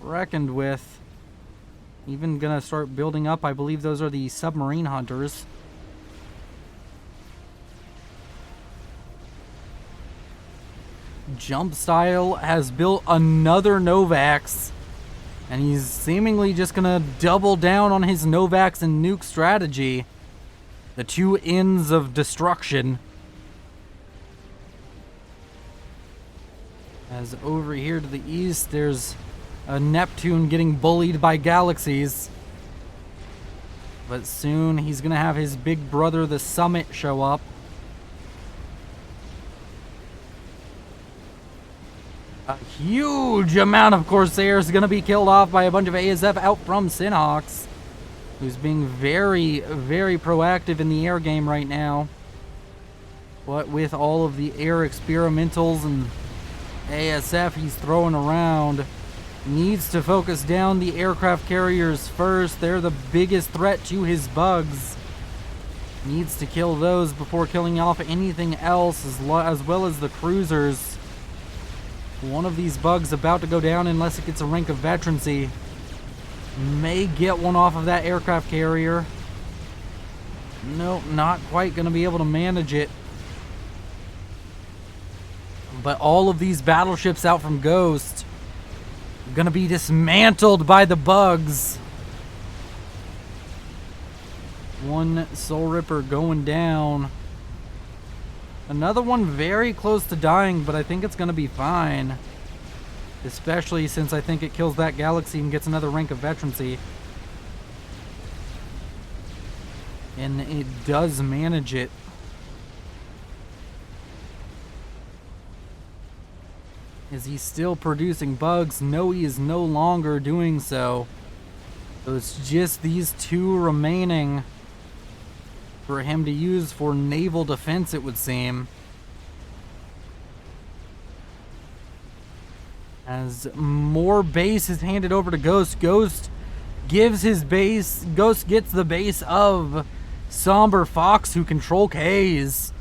reckoned with. Even gonna start building up. I believe those are the submarine hunters. Jump Style has built another Novax, and he's seemingly just gonna double down on his Novax and nuke strategy. The two ends of destruction. As over here to the east, there's a Neptune getting bullied by galaxies. But soon he's gonna have his big brother, the Summit, show up. A huge amount of Corsairs going to be killed off by a bunch of ASF out from Sinhawks, who's being very, very proactive in the air game right now. What with all of the air experimentals and ASF he's throwing around, needs to focus down the aircraft carriers first. They're the biggest threat to his bugs. Needs to kill those before killing off anything else, as well as the cruisers. One of these bugs about to go down unless it gets a rank of veterancy. May get one off of that aircraft carrier. Nope, not quite going to be able to manage it. But all of these battleships out from Ghost are going to be dismantled by the bugs. One Soul Ripper going down. Another one very close to dying, but I think it's going to be fine. Especially since I think it kills that galaxy and gets another rank of veterancy. And it does manage it. Is he still producing bugs? No, he is no longer doing so. So it's just these two remaining for him to use for naval defense, it would seem. As more base is handed over to Ghost, Ghost gives his base, Ghost gets the base of Somber Fox, who control K's.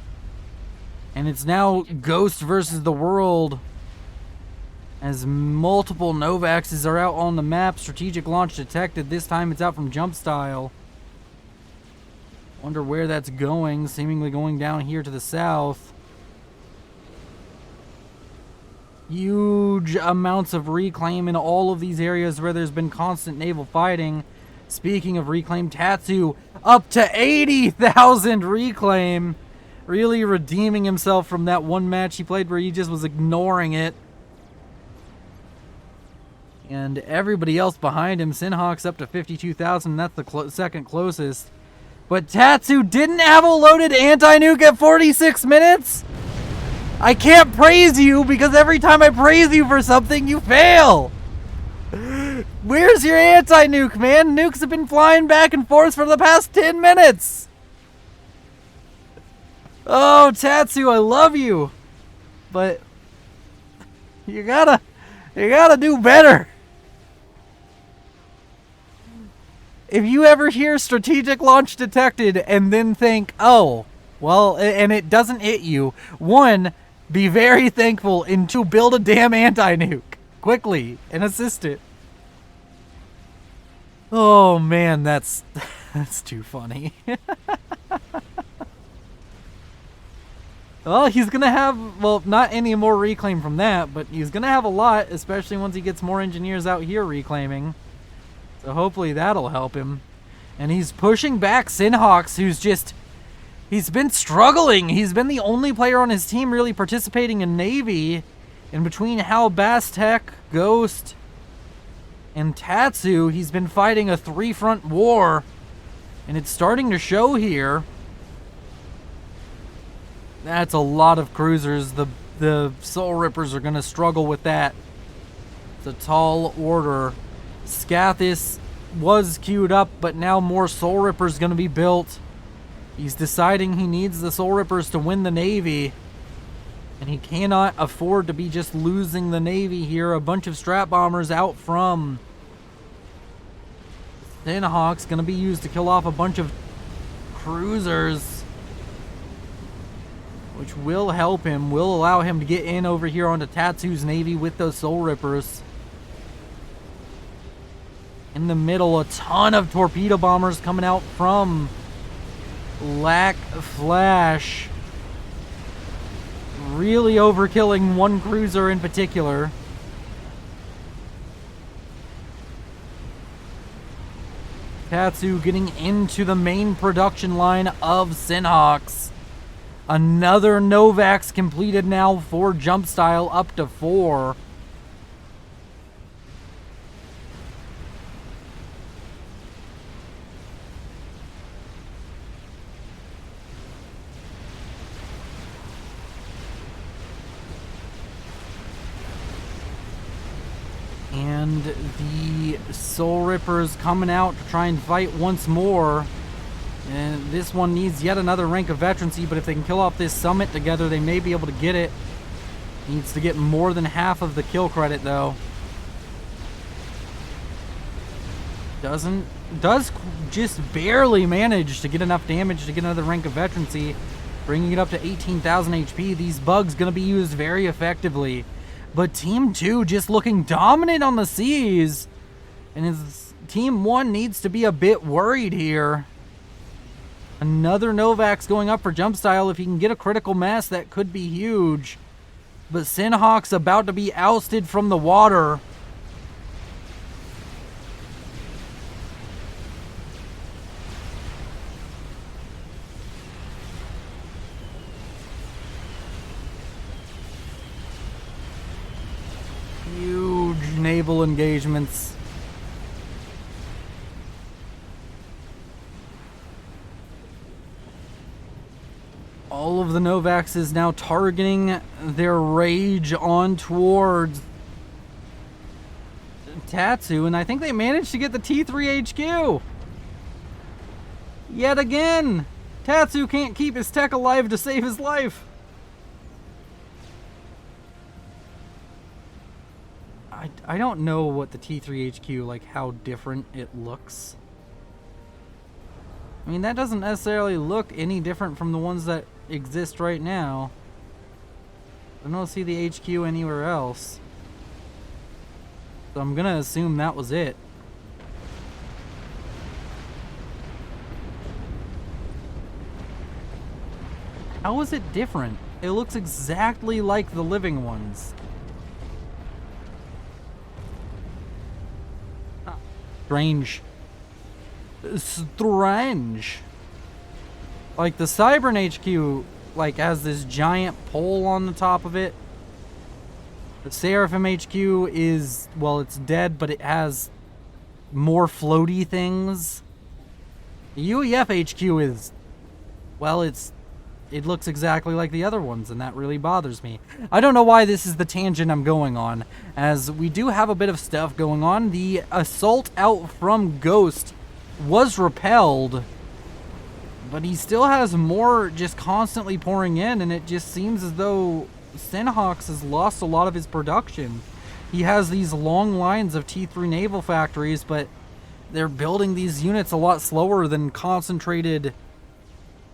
And it's now Ghost versus the world. As multiple Novaxes are out on the map. Strategic launch detected. This time it's out from Jump Style. Wonder where that's going. Seemingly going down here to the south. Huge amounts of reclaim in all of these areas where there's been constant naval fighting. Speaking of reclaim, Tatsu up to 80,000 reclaim. Really redeeming himself from that one match he played where he just was ignoring it. And everybody else behind him, Sinhawks up to 52,000. That's the second closest. But Tatsu didn't have a loaded anti-nuke at 46 minutes? I can't praise you because every time I praise you for something, you fail. Where's your anti-nuke, man? Nukes have been flying back and forth for the past 10 minutes. Oh, Tatsu, I love you. But you gotta do better. If you ever hear strategic launch detected and then think, oh, well, and it doesn't hit you, one, be very thankful, and two, build a damn anti-nuke quickly and assist it. Oh man, that's too funny. Well, he's gonna have, well, not any more reclaim from that, but he's gonna have a lot, especially once he gets more engineers out here reclaiming. So hopefully that'll help him. And he's pushing back Sinhawks, who's just, he's been struggling. He's been the only player on his team really participating in Navy. In between Hal Bastek, Ghost, and Tatsu, he's been fighting a three-front war. And it's starting to show here. That's a lot of cruisers. The Soul Rippers are going to struggle with that. It's a tall order. Scathis was queued up, but now more Soul Rippers going to be built. He's deciding he needs the Soul Rippers to win the Navy. And he cannot afford to be just losing the Navy here. A bunch of Strat Bombers out from Sinhawks going to be used to kill off a bunch of cruisers, which will help him, will allow him to get in over here onto Tatsu's Navy with those Soul Rippers. In the middle, a ton of torpedo bombers coming out from Black Flash. Really overkilling one cruiser in particular. Tatsu getting into the main production line of Sinhawks. Another Novax completed now for jump style, up to 4. And the Soul Rippers coming out to try and fight once more. And this one needs yet another rank of veterancy, but if they can kill off this summit together, they may be able to get it. Needs to get more than half of the kill credit, though. Does just barely manage to get enough damage to get another rank of veterancy, bringing it up to 18,000 HP. These bugs going to be used very effectively. But Team 2 just looking dominant on the seas. And his Team 1 needs to be a bit worried here. Another Novax going up for jump style. If he can get a critical mass, that could be huge. But Sinhawk's about to be ousted from the water. Huge naval engagements. All of the Novaxes now targeting their rage on towards Tatsu, and I think they managed to get the T3 HQ. Yet again, Tatsu can't keep his tech alive to save his life. I don't know what the T3 HQ, like how different it looks. I mean, that doesn't necessarily look any different from the ones that exist right now. I don't see the HQ anywhere else. So I'm gonna assume that was it. How is it different? It looks exactly like the living ones. Strange. Strange. Like the Cybern HQ, like has this giant pole on the top of it. The Seraphim HQ is, well, it's dead, but it has more floaty things. The UEF HQ is, well, it looks exactly like the other ones, and that really bothers me. I don't know why this is the tangent I'm going on, as we do have a bit of stuff going on. The assault out from Ghost was repelled, but he still has more just constantly pouring in, and it just seems as though Sinhawks has lost a lot of his production. He has these long lines of T3 naval factories, but they're building these units a lot slower than concentrated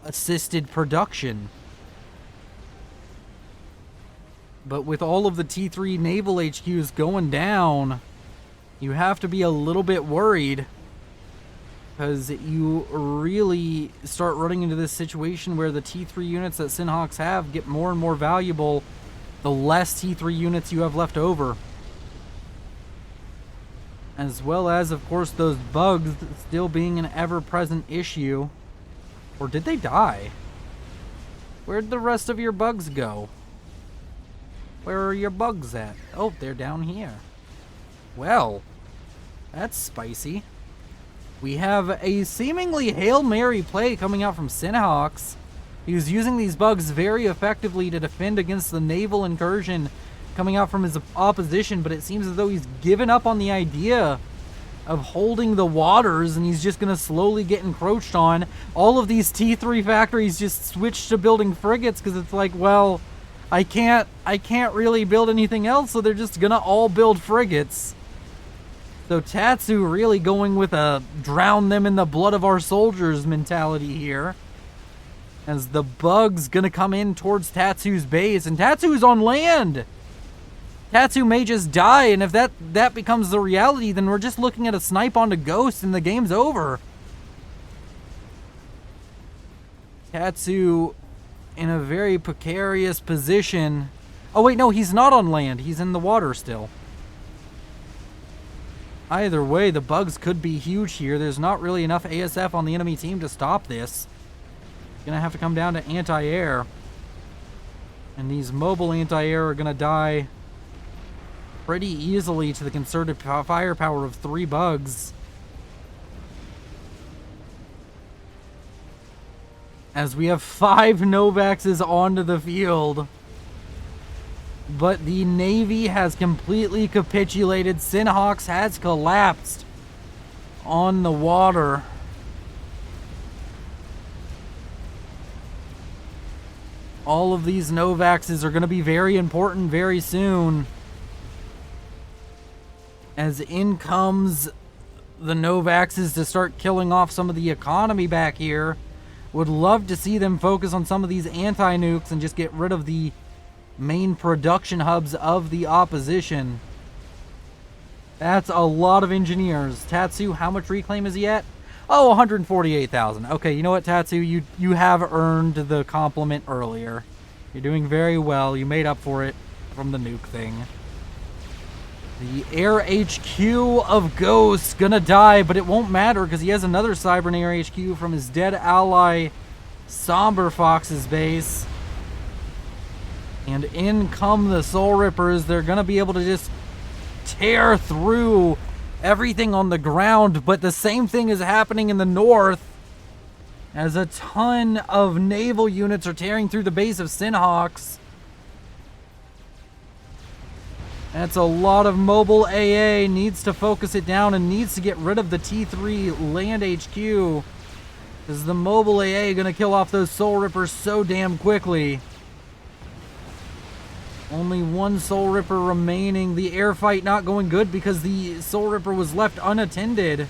assisted production. But with all of the T3 naval HQs going down, you have to be a little bit worried. because you really start running into this situation where the T3 units that Synhawks have get more and more valuable the less T3 units you have left over. As well as, of course, those bugs still being an ever-present issue. Or did they die? Where'd the rest of your bugs go? Where are your bugs at? Oh, they're down here. Well, that's spicy. We have a seemingly Hail Mary play coming out from Synhawks. He was using these bugs very effectively to defend against the naval incursion coming out from his opposition, but it seems as though he's given up on the idea of holding the waters, and he's just going to slowly get encroached on. All of these T3 factories just switch to building frigates because it's like, well, I can't really build anything else, so they're just going to all build frigates. So Tatsu really going with a drown them in the blood of our soldiers mentality here. As the bug's going to come in towards Tatsu's base, and Tatsu's on land! Tatsu may just die, and if that becomes the reality, then we're just looking at a snipe onto Ghost and the game's over. Tatsu in a very precarious position. Oh wait, no, he's not on land. He's in the water still. Either way, the bugs could be huge here. There's not really enough ASF on the enemy team to stop this. Gonna have to come down to anti-air. And these mobile anti-air are gonna die pretty easily to the concerted firepower of 3 bugs. As we have 5 Novaxes onto the field. But the Navy has completely capitulated. Synhawks has collapsed on the water. All of these Novaxes are going to be very important very soon. As in comes the Novaxes to start killing off some of the economy back here. Would love to see them focus on some of these anti-nukes and just get rid of the main production hubs of the opposition. That's a lot of engineers. Tatsu, how much reclaim is he at? Oh, 148,000. Okay, you know what, Tatsu? You have earned the compliment earlier. You're doing very well. You made up for it from the nuke thing. The Air HQ of Ghost gonna die, but it won't matter because he has another Cybern Air HQ from his dead ally Somber Fox's base. And in come the Soul Rippers. They're gonna be able to just tear through everything on the ground, but the same thing is happening in the north as a ton of naval units are tearing through the base of Synhawks. That's a lot of mobile AA. Needs to focus it down and needs to get rid of the T3 land HQ. Because the mobile AA going to kill off those Soul Rippers so damn quickly. Only 1 Soul Ripper remaining. The air fight not going good because the Soul Ripper was left unattended.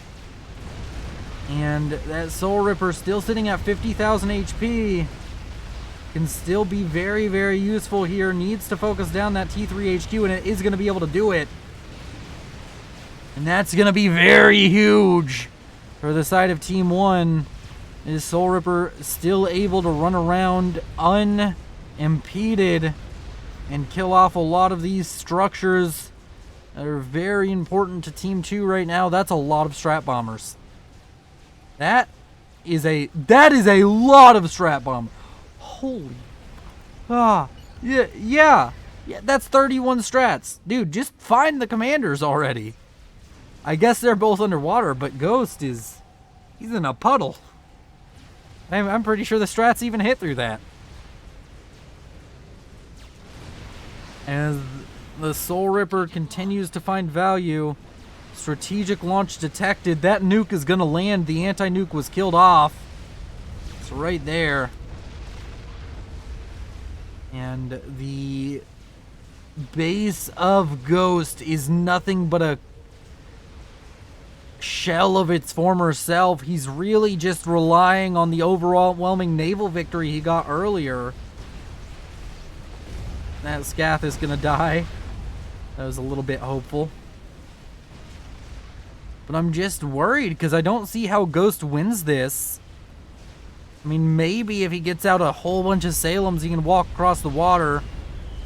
And that Soul Ripper still sitting at 50,000 HP. Can still be very, very useful here. Needs to focus down that T3 HQ, and it is going to be able to do it. And that's going to be very huge for the side of Team 1. Is Soul Ripper still able to run around unimpeded and kill off a lot of these structures that are very important to Team 2 right now? That's a lot of strat bombers. That is a lot of strat bombers. Holy. Yeah, that's 31 strats. Dude, just find the commanders already. I guess they're both underwater, but Ghost he's in a puddle. I'm pretty sure the strats even hit through that. As the Soul Ripper continues to find value, strategic launch detected. That nuke is gonna land. The anti-nuke was killed off. It's right there. And the base of Ghost is nothing but a shell of its former self. He's really just relying on the overwhelming naval victory he got earlier. That Scath is gonna die. That was a little bit hopeful. But I'm just worried because I don't see how Ghost wins this. I mean, maybe if he gets out a whole bunch of Salems, he can walk across the water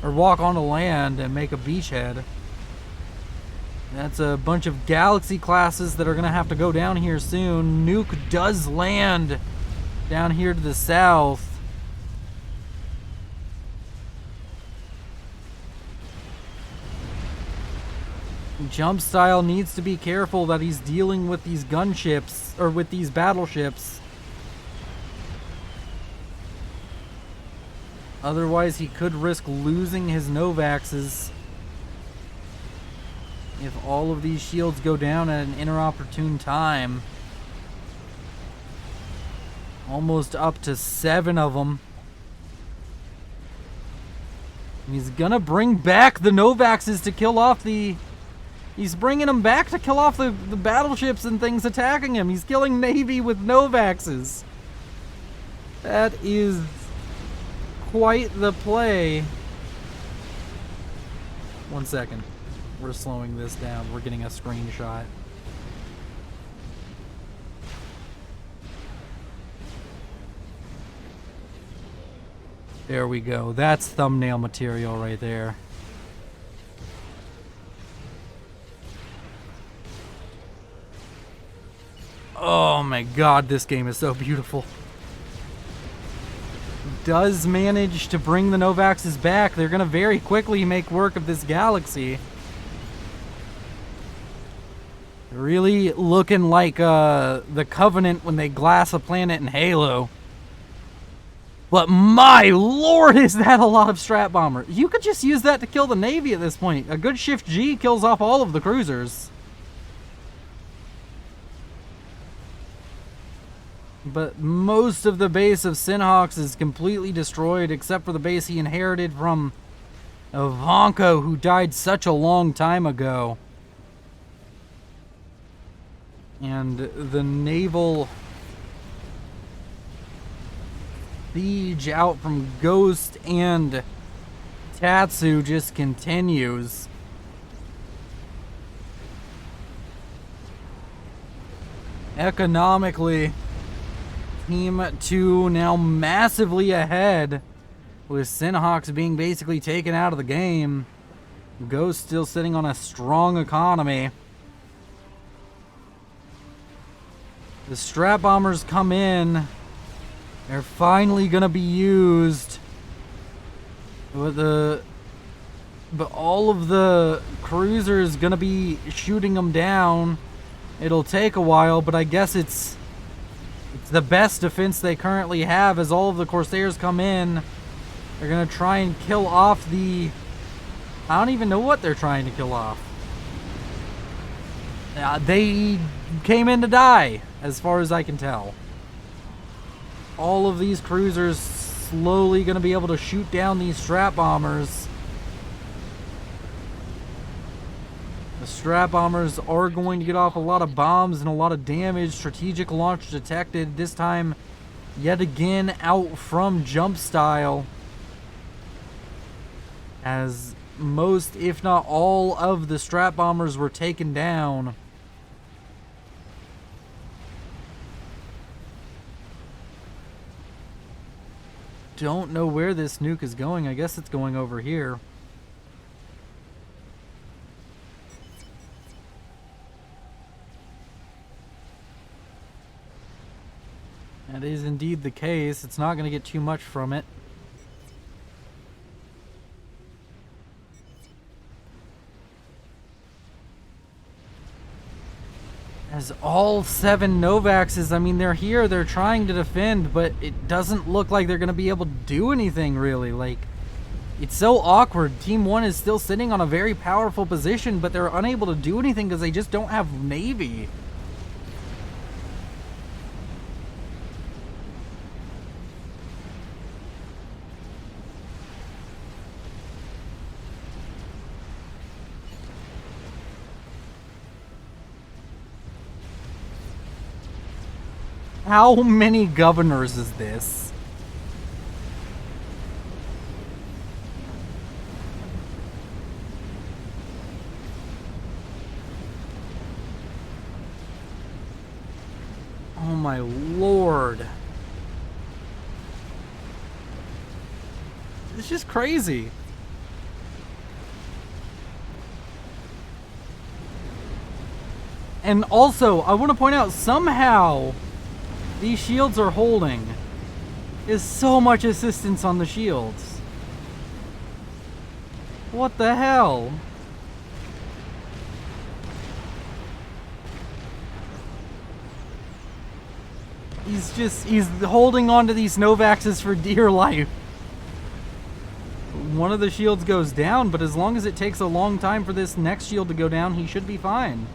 or walk onto land and make a beachhead. That's a bunch of Galaxy classes that are going to have to go down here soon. Nuke does land down here to the south. Jump Style needs to be careful that he's dealing with these gunships, or with these battleships. Otherwise, he could risk losing his Novaxes if all of these shields go down at an inopportune time. Almost up to 7 of them. He's gonna bring back the Novaxes to kill off the... He's bringing them back to kill off the battleships and things attacking him. He's killing Navy with Novaxes. That is quite the play. 1 second. We're slowing this down. We're getting a screenshot. There we go. That's thumbnail material right there. Oh my god, this game is so beautiful. Does manage to bring the Novaxes back. They're going to very quickly make work of this galaxy. Really looking like the Covenant when they glass a planet in Halo. But my lord, is that a lot of strat bomber. You could just use that to kill the Navy at this point. A good Shift G kills off all of the cruisers. But most of the base of Synhawks is completely destroyed, except for the base he inherited from Ivanko, who died such a long time ago. And the naval siege out from Ghost and Tatsu just continues. Economically, Team 2 now massively ahead, with Synhawks being basically taken out of the game. Ghost still sitting on a strong economy. The strat bombers come in. They're finally gonna be used. But all of the cruisers gonna be shooting them down. It'll take a while, but I guess it's the best defense they currently have. As all of the Corsairs come in, they're gonna try and kill off the... I don't even know what they're trying to kill off. They came in to die, as far as I can tell. All of these cruisers slowly gonna be able to shoot down these strat bombers. The strat bombers are going to get off a lot of bombs and a lot of damage. Strategic launch detected, this time yet again out from Jump Style, as most, if not all, of the strat bombers were taken down. Don't know where this nuke is going. I guess it's going over here. That is indeed the case. It's not going to get too much from it. As all 7 Novaxes, I mean, they're here, they're trying to defend, but it doesn't look like they're going to be able to do anything, really. Like, it's so awkward. Team 1 is still sitting on a very powerful position, but they're unable to do anything because they just don't have Navy. How many governors is this? my lord. It's just crazy. And also, I want to point out, somehow these shields are holding. Is so much assistance on the shields. What the hell? He's holding on to these Novaxes for dear life. One of the shields goes down, but as long as it takes a long time for this next shield to go down, he should be fine.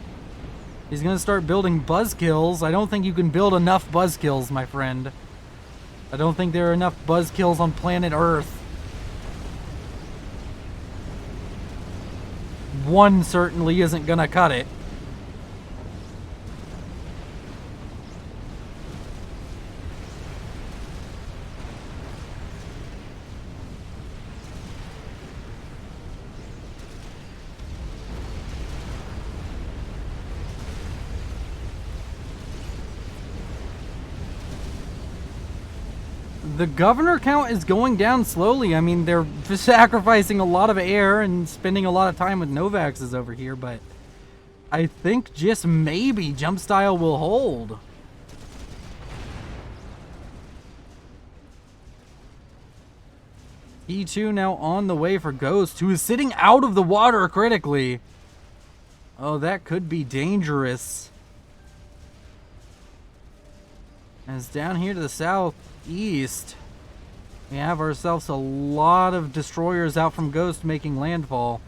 He's gonna start building buzzkills. I don't think you can build enough buzzkills, my friend. I don't think there are enough buzzkills on planet Earth. One certainly isn't gonna cut it. The governor count is going down slowly. I mean, they're sacrificing a lot of air and spending a lot of time with Novaxes over here, but I think just maybe jump style will hold. E2 now on the way for Ghost, who is sitting out of the water critically. Oh, that could be dangerous. As down here to the southeast, we have ourselves a lot of destroyers out from Ghost making landfall.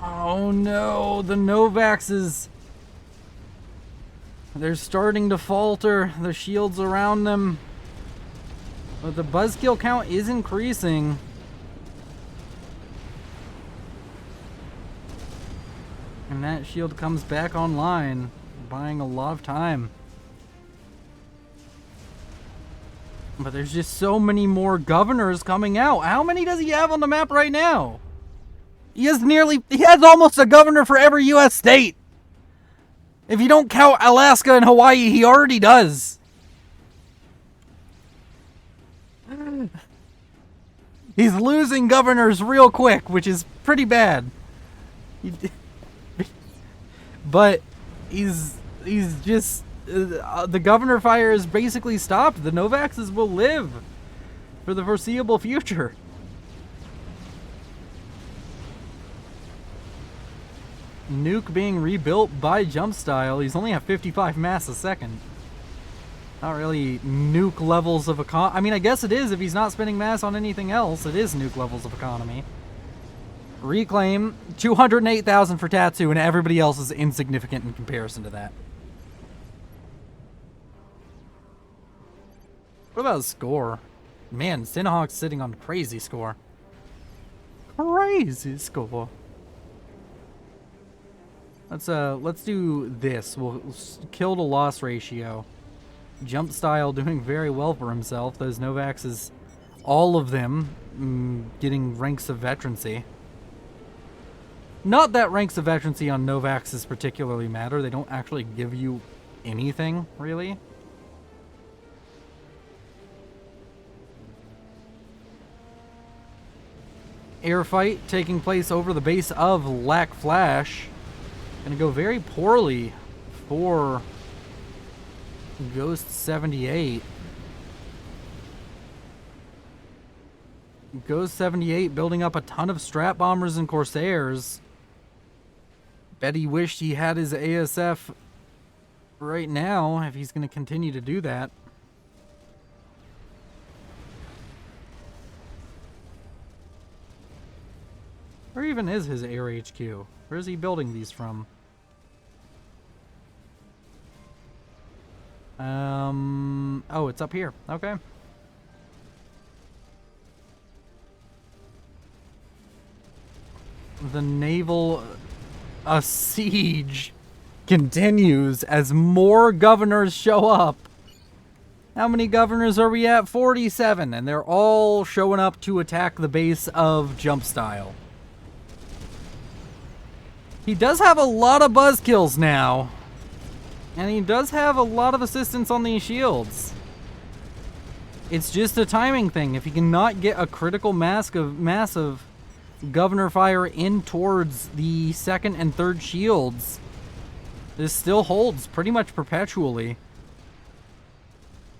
Oh no, the Novaxes. They're starting to falter. The shields around them. But the buzzkill count is increasing. And that shield comes back online, buying a lot of time. But there's just so many more governors coming out. How many does he have on the map right now? He has almost a governor for every US state. If you don't count Alaska and Hawaii, he already does. He's losing governors real quick, which is pretty bad. But he's just the governor fire is basically stopped. The Novaxes will live for the foreseeable future. Nuke being rebuilt by jump style. He's only at 55 mass a second. Not really nuke levels of econ. I mean, I guess it is if he's not spending mass on anything else. It is nuke levels of economy. Reclaim 208,000 for Tatsu, and everybody else is insignificant in comparison to that. What about score? Man, Sinhawk's sitting on a crazy score. Crazy score. Let's do this. We'll kill to loss ratio. Jump style doing very well for himself. Those Novaxes, all of them, getting ranks of veterancy. Not that ranks of veterancy on Novaxes particularly matter. They don't actually give you anything, really. Air fight taking place over the base of Lack Flash. Gonna go very poorly for Ghost 78. Ghost 78 building up a ton of strat bombers and Corsairs. Bet he wished he had his ASF right now if he's going to continue to do that. Where even is his air HQ? Where is he building these from? Oh, it's up here. Okay. The naval siege continues as more governors show up. How many governors are we at? 47, and they're all showing up to attack the base of Jump Style. He does have a lot of buzz kills now, and he does have a lot of assistance on these shields. It's just a timing thing. If he cannot get a critical massive governor fire in towards the second and third shields, this still holds pretty much perpetually.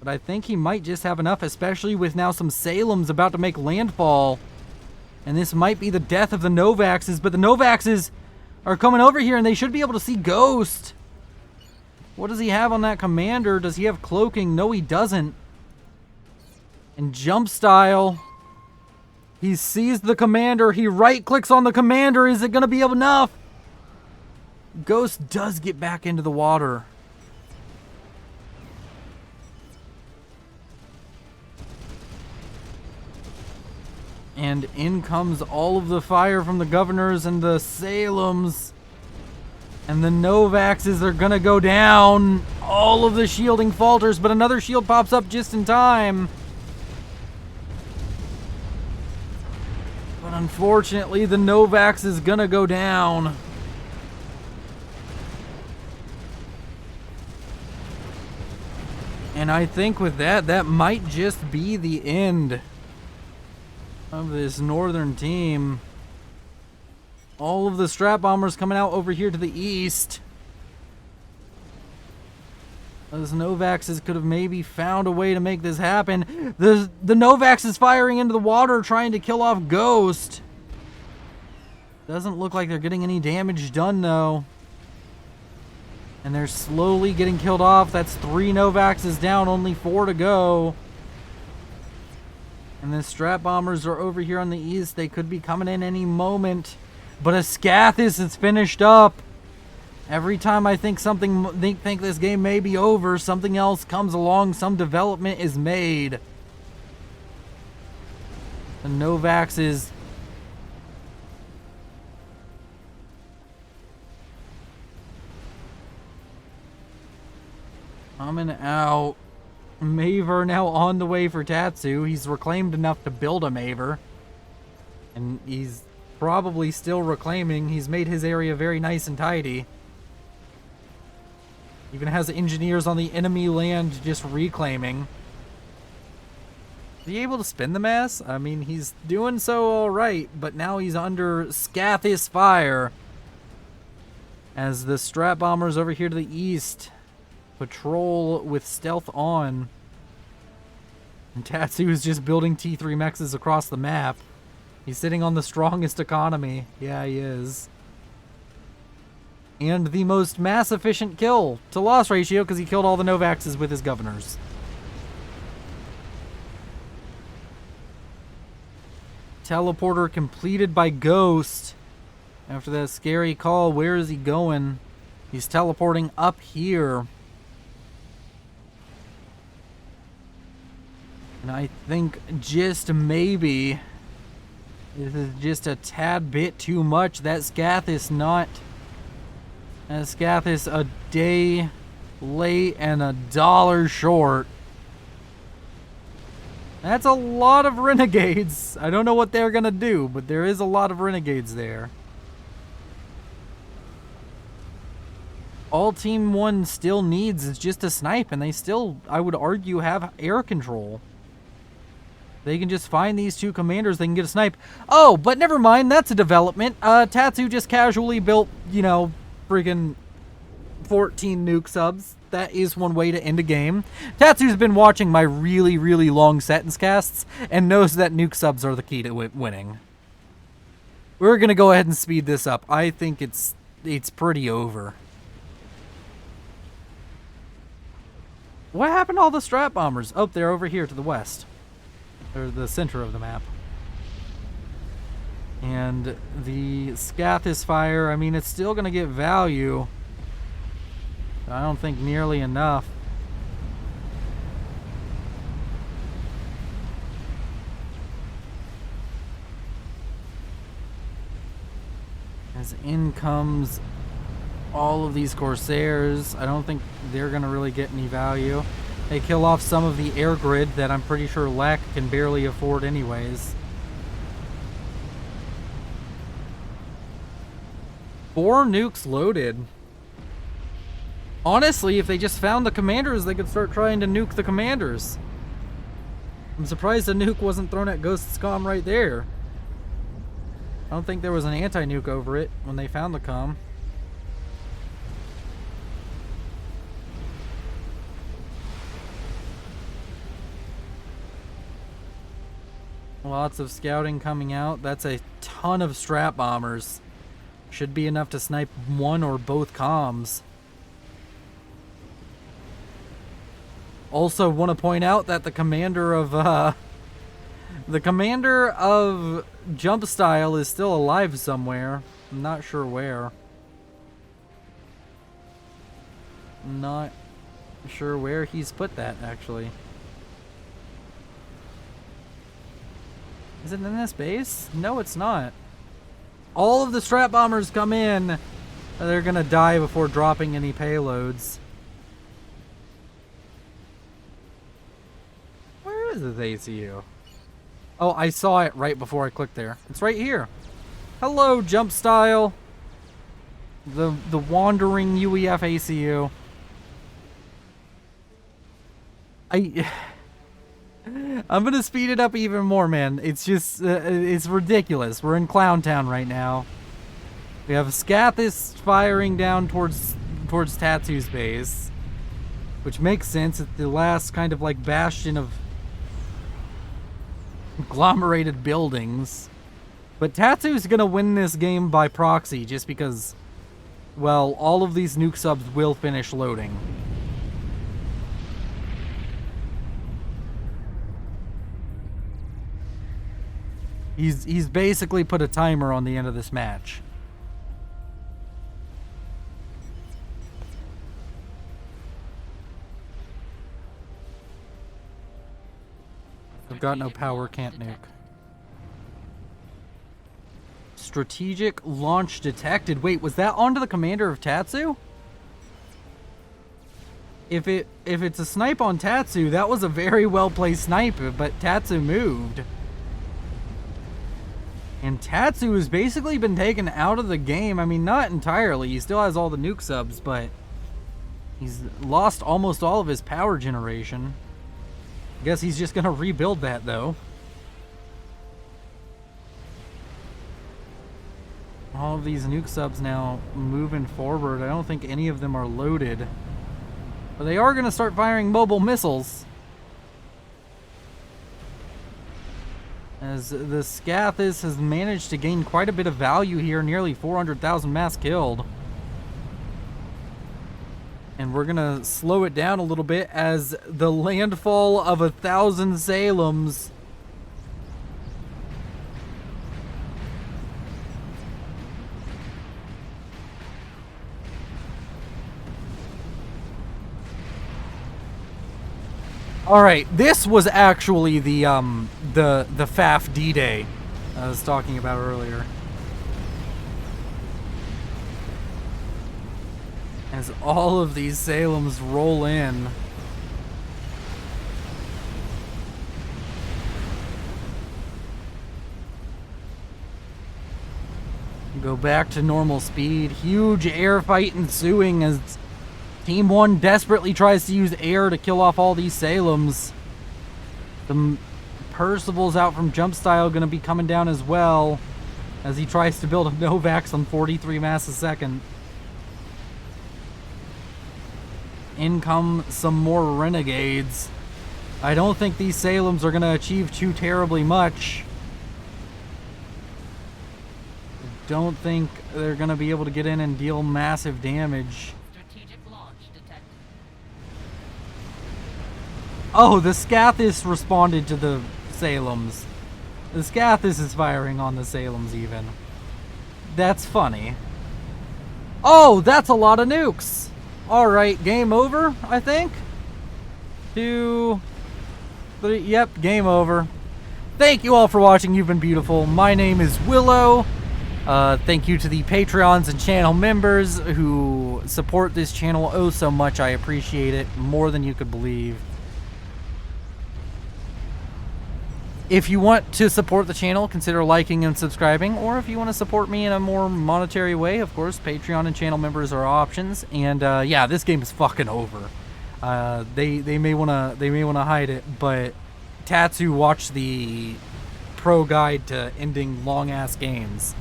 But I think he might just have enough, especially with now some Salems about to make landfall. And this might be the death of the Novaxes, but the Novaxes are coming over here and they should be able to see Ghost. What does he have on that commander? Does he have cloaking? No, he doesn't. And Jump Style, he sees the commander, he right-clicks on the commander. Is it going to be enough? Ghost does get back into the water. And in comes all of the fire from the governors and the Salems. And the Novaxes are gonna go down. All of the shielding falters, but another shield pops up just in time. But unfortunately, the Novax is gonna go down. And I think with that, that might just be the end of this northern team. All of the strat bombers coming out over here to the east. Those Novaxes could have maybe found a way to make this happen. The Novax is firing into the water trying to kill off Ghost. Doesn't look like they're getting any damage done though. And they're slowly getting killed off. That's 3 Novaxes down, only 4 to go. And the strat bombers are over here on the east. They could be coming in any moment. But a Scathis is finished up. Every time I think think this game may be over, something else comes along, some development is made. The Novax is coming out. Maver now on the way for Tatsu. He's reclaimed enough to build a Maver. And he's probably still reclaiming. He's made his area very nice and tidy. Even has engineers on the enemy land just reclaiming. Is he able to spin the mass? I mean, he's doing so alright, but now he's under Scathis fire. As the strat bombers over here to the east patrol with stealth on. And Tatsu is just building T3 mexes across the map. He's sitting on the strongest economy. Yeah, he is. And the most mass efficient kill to loss ratio because he killed all the Novaxes with his governors. Teleporter completed by Ghost. After that scary call, where is he going? He's teleporting up here. And I think just maybe this is just a tad bit too much. That Scathis a day late and $1 short. That's a lot of renegades. I don't know what they're gonna do, but there is a lot of renegades there. All Team 1 still needs is just a snipe, and they still, I would argue, have air control. They can just find these 2 commanders, they can get a snipe. Oh, but never mind, that's a development. Tatsu just casually built, you know, friggin' 14 nuke subs. That is one way to end a game. Tatsu's been watching my really, really long sentence casts and knows that nuke subs are the key to winning. We're gonna go ahead and speed this up. I think it's pretty over. What happened to all the strat bombers? Oh, they're over here to the west. Or the center of the map. And the Scathis fire, I mean, it's still going to get value. I don't think nearly enough. As in comes all of these Corsairs. I don't think they're going to really get any value. They kill off some of the air grid that I'm pretty sure LAC can barely afford anyways. 4 nukes loaded. Honestly, if they just found the commanders, they could start trying to nuke the commanders. I'm surprised a nuke wasn't thrown at Ghost's comm right there. I don't think there was an anti-nuke over it when they found the comm. Lots of scouting coming out. That's a ton of strat bombers. Should be enough to snipe one or both comms. Also want to point out that the commander of Jump Style is still alive somewhere. I'm not sure where. Not sure where he's put that, actually. Is it in this base? No, it's not. All of the strat bombers come in. They're gonna die before dropping any payloads. Where is this ACU? Oh, I saw it right before I clicked there. It's right here. Hello, Jump Style. The wandering UEF ACU. I'm gonna speed it up even more, man. It's just, it's ridiculous. We're in Clown Town right now. We have Scathis firing down towards Tatsu's base, which makes sense. It's the last kind of like bastion of agglomerated buildings. But Tatsu's gonna win this game by proxy just because, well, all of these nuke subs will finish loading. He's basically put a timer on the end of this match. I've got no power, can't nuke. Strategic launch detected. Wait, was that onto the commander of Tatsu? If it's a snipe on Tatsu, that was a very well placed snipe, but Tatsu moved. And Tatsu has basically been taken out of the game. I mean, not entirely. He still has all the nuke subs, but he's lost almost all of his power generation. I guess he's just going to rebuild that, though. All of these nuke subs now moving forward. I don't think any of them are loaded. But they are going to start firing mobile missiles. As the Scathis has managed to gain quite a bit of value here, nearly 400,000 mass killed. And we're gonna slow it down a little bit as the landfall of 1,000 Salems All right, this was actually the FAF D-Day I was talking about earlier. As all of these Salems roll in. Go back to normal speed. Huge air fight ensuing as Team 1 desperately tries to use air to kill off all these Salems. The Percival's out from Jump Style going to be coming down as well as he tries to build a Novax on 43 mass a second. In come some more Renegades. I don't think these Salems are going to achieve too terribly much. Don't think they're going to be able to get in and deal massive damage. Oh, the Scathis responded to the Salems. The Scathis is firing on the Salems even. That's funny. Oh, that's a lot of nukes. Alright, game over, I think. 2, 3, yep, game over. Thank you all for watching. You've been beautiful. My name is Willow. Thank you to the Patreons and channel members who support this channel oh so much. I appreciate it more than you could believe. If you want to support the channel, consider liking and subscribing, or if you want to support me in a more monetary way, of course, Patreon and channel members are options. And yeah, this game is fucking over. They may wanna hide it, but Tatsu watched the pro guide to ending long ass games,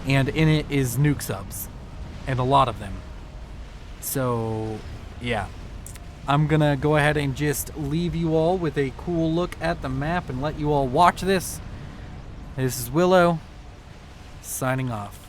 and in it is nuke subs, and a lot of them. So yeah. I'm gonna go ahead and just leave you all with a cool look at the map and let you all watch this. This is Willow, signing off.